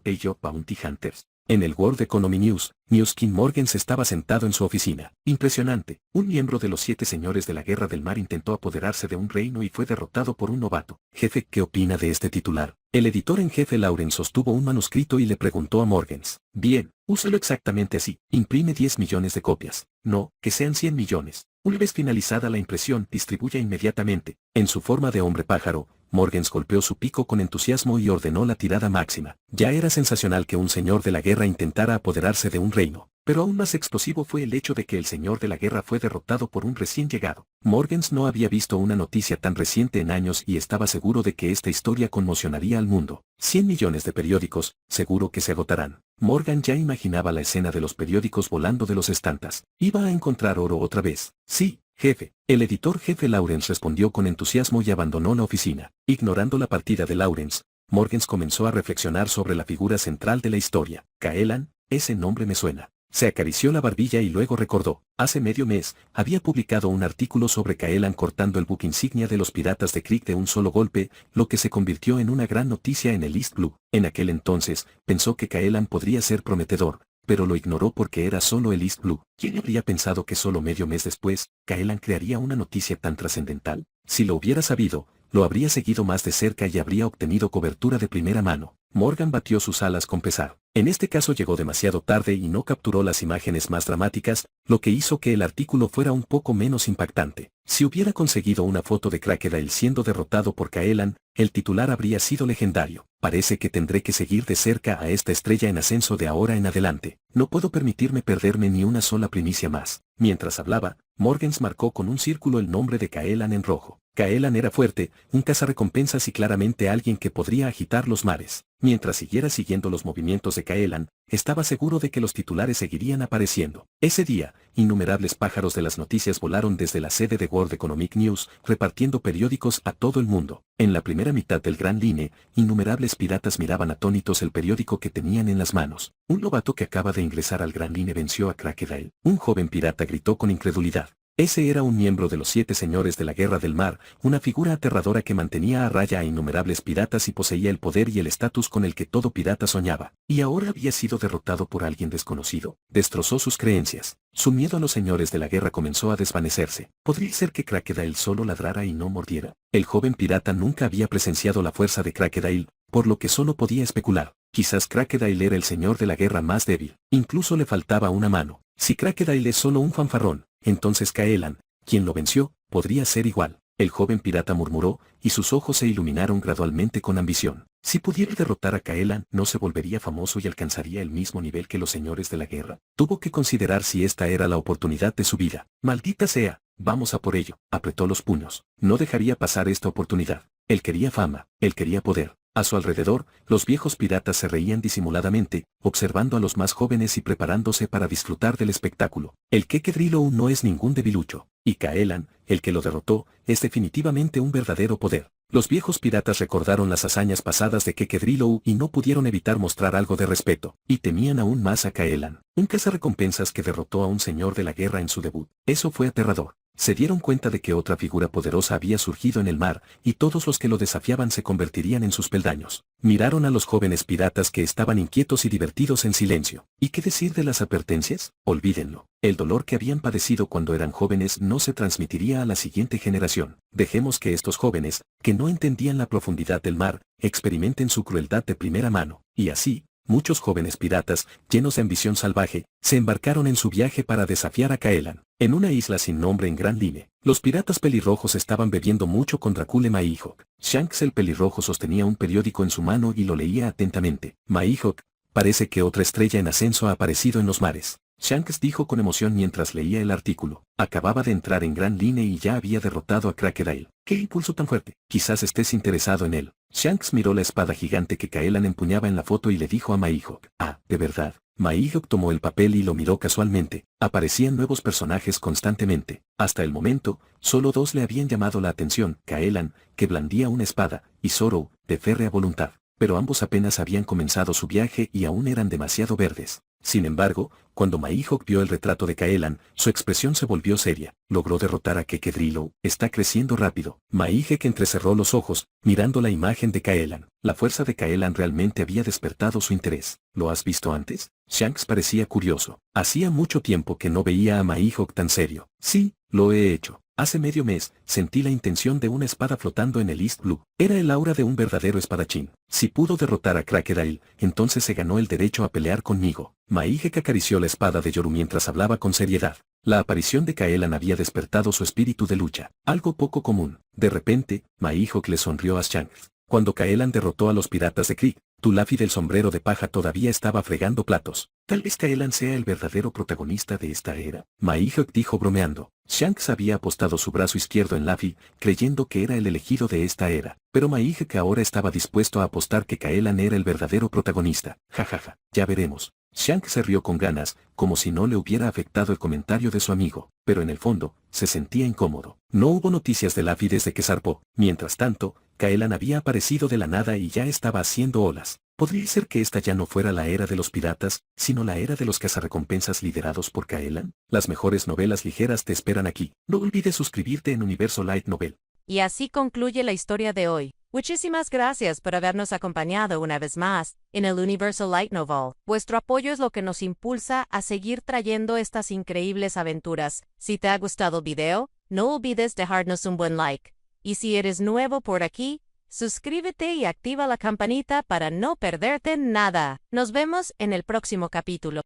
Age of Bounty Hunters. En el World Economy News, Newskin Morgens estaba sentado en su oficina. Impresionante, un miembro de los 7 señores de la Guerra del Mar intentó apoderarse de un reino y fue derrotado por un novato. Jefe, ¿qué opina de este titular? El editor en jefe Lawrence sostuvo un manuscrito y le preguntó a Morgens. Bien, úselo exactamente así. Imprime 10 millones de copias. No, que sean 100 millones. Una vez finalizada la impresión, distribuya inmediatamente. En su forma de hombre pájaro, Morgens golpeó su pico con entusiasmo y ordenó la tirada máxima. Ya era sensacional que un señor de la guerra intentara apoderarse de un reino, pero aún más explosivo fue el hecho de que el señor de la guerra fue derrotado por un recién llegado. Morgens no había visto una noticia tan reciente en años y estaba seguro de que esta historia conmocionaría al mundo. 100 millones de periódicos, seguro que se agotarán. Morgan ya imaginaba la escena de los periódicos volando de los estantes. ¿Iba a encontrar oro otra vez? Sí, jefe. El editor jefe Lawrence respondió con entusiasmo y abandonó la oficina. Ignorando la partida de Lawrence, Morgens comenzó a reflexionar sobre la figura central de la historia. Kaelan, ese nombre me suena. Se acarició la barbilla y luego recordó. Hace medio mes, había publicado un artículo sobre Kaelan cortando el buque insignia de los piratas de Krieg de un solo golpe, lo que se convirtió en una gran noticia en el East Blue. En aquel entonces, pensó que Kaelan podría ser prometedor, pero lo ignoró porque era solo el East Blue. ¿Quién habría pensado que solo medio mes después, Kaelan crearía una noticia tan trascendental? Si lo hubiera sabido, lo habría seguido más de cerca y habría obtenido cobertura de primera mano. Morgan batió sus alas con pesar. En este caso llegó demasiado tarde y no capturó las imágenes más dramáticas, lo que hizo que el artículo fuera un poco menos impactante. Si hubiera conseguido una foto de Crocodile siendo derrotado por Kaelan, el titular habría sido legendario. Parece que tendré que seguir de cerca a esta estrella en ascenso de ahora en adelante. No puedo permitirme perderme ni una sola primicia más. Mientras hablaba, Morgens marcó con un círculo el nombre de Kaelan en rojo. Kaelan era fuerte, un cazarrecompensas y claramente alguien que podría agitar los mares. Mientras siguiera siguiendo los movimientos de Kaelan, estaba seguro de que los titulares seguirían apareciendo. Ese día, innumerables pájaros de las noticias volaron desde la sede de World Economic News, repartiendo periódicos a todo el mundo. En la primera mitad del Gran Line, innumerables piratas miraban atónitos el periódico que tenían en las manos. Un novato que acaba de ingresar al Gran Line venció a Crocodile. Un joven pirata gritó con incredulidad. Ese era un miembro de los 7 señores de la Guerra del Mar, una figura aterradora que mantenía a raya a innumerables piratas y poseía el poder y el estatus con el que todo pirata soñaba. Y ahora había sido derrotado por alguien desconocido. Destrozó sus creencias. Su miedo a los señores de la guerra comenzó a desvanecerse. ¿Podría ser que Crocodile solo ladrara y no mordiera? El joven pirata nunca había presenciado la fuerza de Crocodile, por lo que solo podía especular. Quizás Crocodile era el señor de la guerra más débil. Incluso le faltaba una mano. Si Crocodile es solo un fanfarrón, entonces Kaelan, quien lo venció, podría ser igual. El joven pirata murmuró, y sus ojos se iluminaron gradualmente con ambición. Si pudiera derrotar a Kaelan, ¿no se volvería famoso y alcanzaría el mismo nivel que los señores de la guerra? Tuvo que considerar si esta era la oportunidad de su vida. ¡Maldita sea! Vamos a por ello. Apretó los puños. No dejaría pasar esta oportunidad. Él quería fama, él quería poder. A su alrededor, los viejos piratas se reían disimuladamente, observando a los más jóvenes y preparándose para disfrutar del espectáculo. El Kekedrilou no es ningún debilucho, y Kaelan, el que lo derrotó, es definitivamente un verdadero poder. Los viejos piratas recordaron las hazañas pasadas de Kekedrilou y no pudieron evitar mostrar algo de respeto, y temían aún más a Kaelan, un cazarrecompensas que derrotó a un señor de la guerra en su debut. Eso fue aterrador. Se dieron cuenta de que otra figura poderosa había surgido en el mar, y todos los que lo desafiaban se convertirían en sus peldaños. Miraron a los jóvenes piratas que estaban inquietos y divertidos en silencio. ¿Y qué decir de las advertencias? Olvídenlo. El dolor que habían padecido cuando eran jóvenes no se transmitiría a la siguiente generación. Dejemos que estos jóvenes, que no entendían la profundidad del mar, experimenten su crueldad de primera mano, y así, muchos jóvenes piratas, llenos de ambición salvaje, se embarcaron en su viaje para desafiar a Kaelan. En una isla sin nombre en Gran Line, los piratas pelirrojos estaban bebiendo mucho con Dracule Maihawk. Shanks el pelirrojo sostenía un periódico en su mano y lo leía atentamente. Maihawk, parece que otra estrella en ascenso ha aparecido en los mares. Shanks dijo con emoción mientras leía el artículo. Acababa de entrar en Gran Line y ya había derrotado a Crocodile. ¡Qué impulso tan fuerte! Quizás estés interesado en él. Shanks miró la espada gigante que Kaelan empuñaba en la foto y le dijo a Maihawk. Ah, ¿de verdad? Maihawk tomó el papel y lo miró casualmente. Aparecían nuevos personajes constantemente. Hasta el momento, solo dos le habían llamado la atención. Kaelan, que blandía una espada, y Zoro, de férrea voluntad. Pero ambos apenas habían comenzado su viaje y aún eran demasiado verdes. Sin embargo, cuando Maihawk vio el retrato de Kaelan, su expresión se volvió seria. Logró derrotar a Kekedrilou. Está creciendo rápido. Maihawk entrecerró los ojos, mirando la imagen de Kaelan. La fuerza de Kaelan realmente había despertado su interés. ¿Lo has visto antes? Shanks parecía curioso. Hacía mucho tiempo que no veía a Maihawk tan serio. Sí, lo he hecho. Hace medio mes, sentí la intención de una espada flotando en el East Blue. Era el aura de un verdadero espadachín. Si pudo derrotar a Crocodile, entonces se ganó el derecho a pelear conmigo. Maihawk acarició la espada de Yoru mientras hablaba con seriedad. La aparición de Kaelan había despertado su espíritu de lucha, algo poco común. De repente, Maihawk le sonrió a Shanks. Cuando Kaelan derrotó a los piratas de Krieg, Tulafi del sombrero de paja todavía estaba fregando platos. Tal vez Kaelan sea el verdadero protagonista de esta era. Maihawk dijo bromeando. Shanks había apostado su brazo izquierdo en Luffy, creyendo que era el elegido de esta era. Pero Maihawk ahora estaba dispuesto a apostar que Kaelan era el verdadero protagonista. Jajaja, ya veremos. Shanks se rió con ganas, como si no le hubiera afectado el comentario de su amigo, pero en el fondo, se sentía incómodo. No hubo noticias de Luffy desde que zarpó. Mientras tanto, Kaelan había aparecido de la nada y ya estaba haciendo olas. ¿Podría ser que esta ya no fuera la era de los piratas, sino la era de los cazarrecompensas liderados por Kaelan? Las mejores novelas ligeras te esperan aquí. No olvides suscribirte en Universo Light Novel. Y así concluye la historia de hoy. Muchísimas gracias por habernos acompañado una vez más en el Universo Light Novel. Vuestro apoyo es lo que nos impulsa a seguir trayendo estas increíbles aventuras. Si te ha gustado el video, no olvides dejarnos un buen like. Y si eres nuevo por aquí, suscríbete y activa la campanita para no perderte nada. Nos vemos en el próximo capítulo.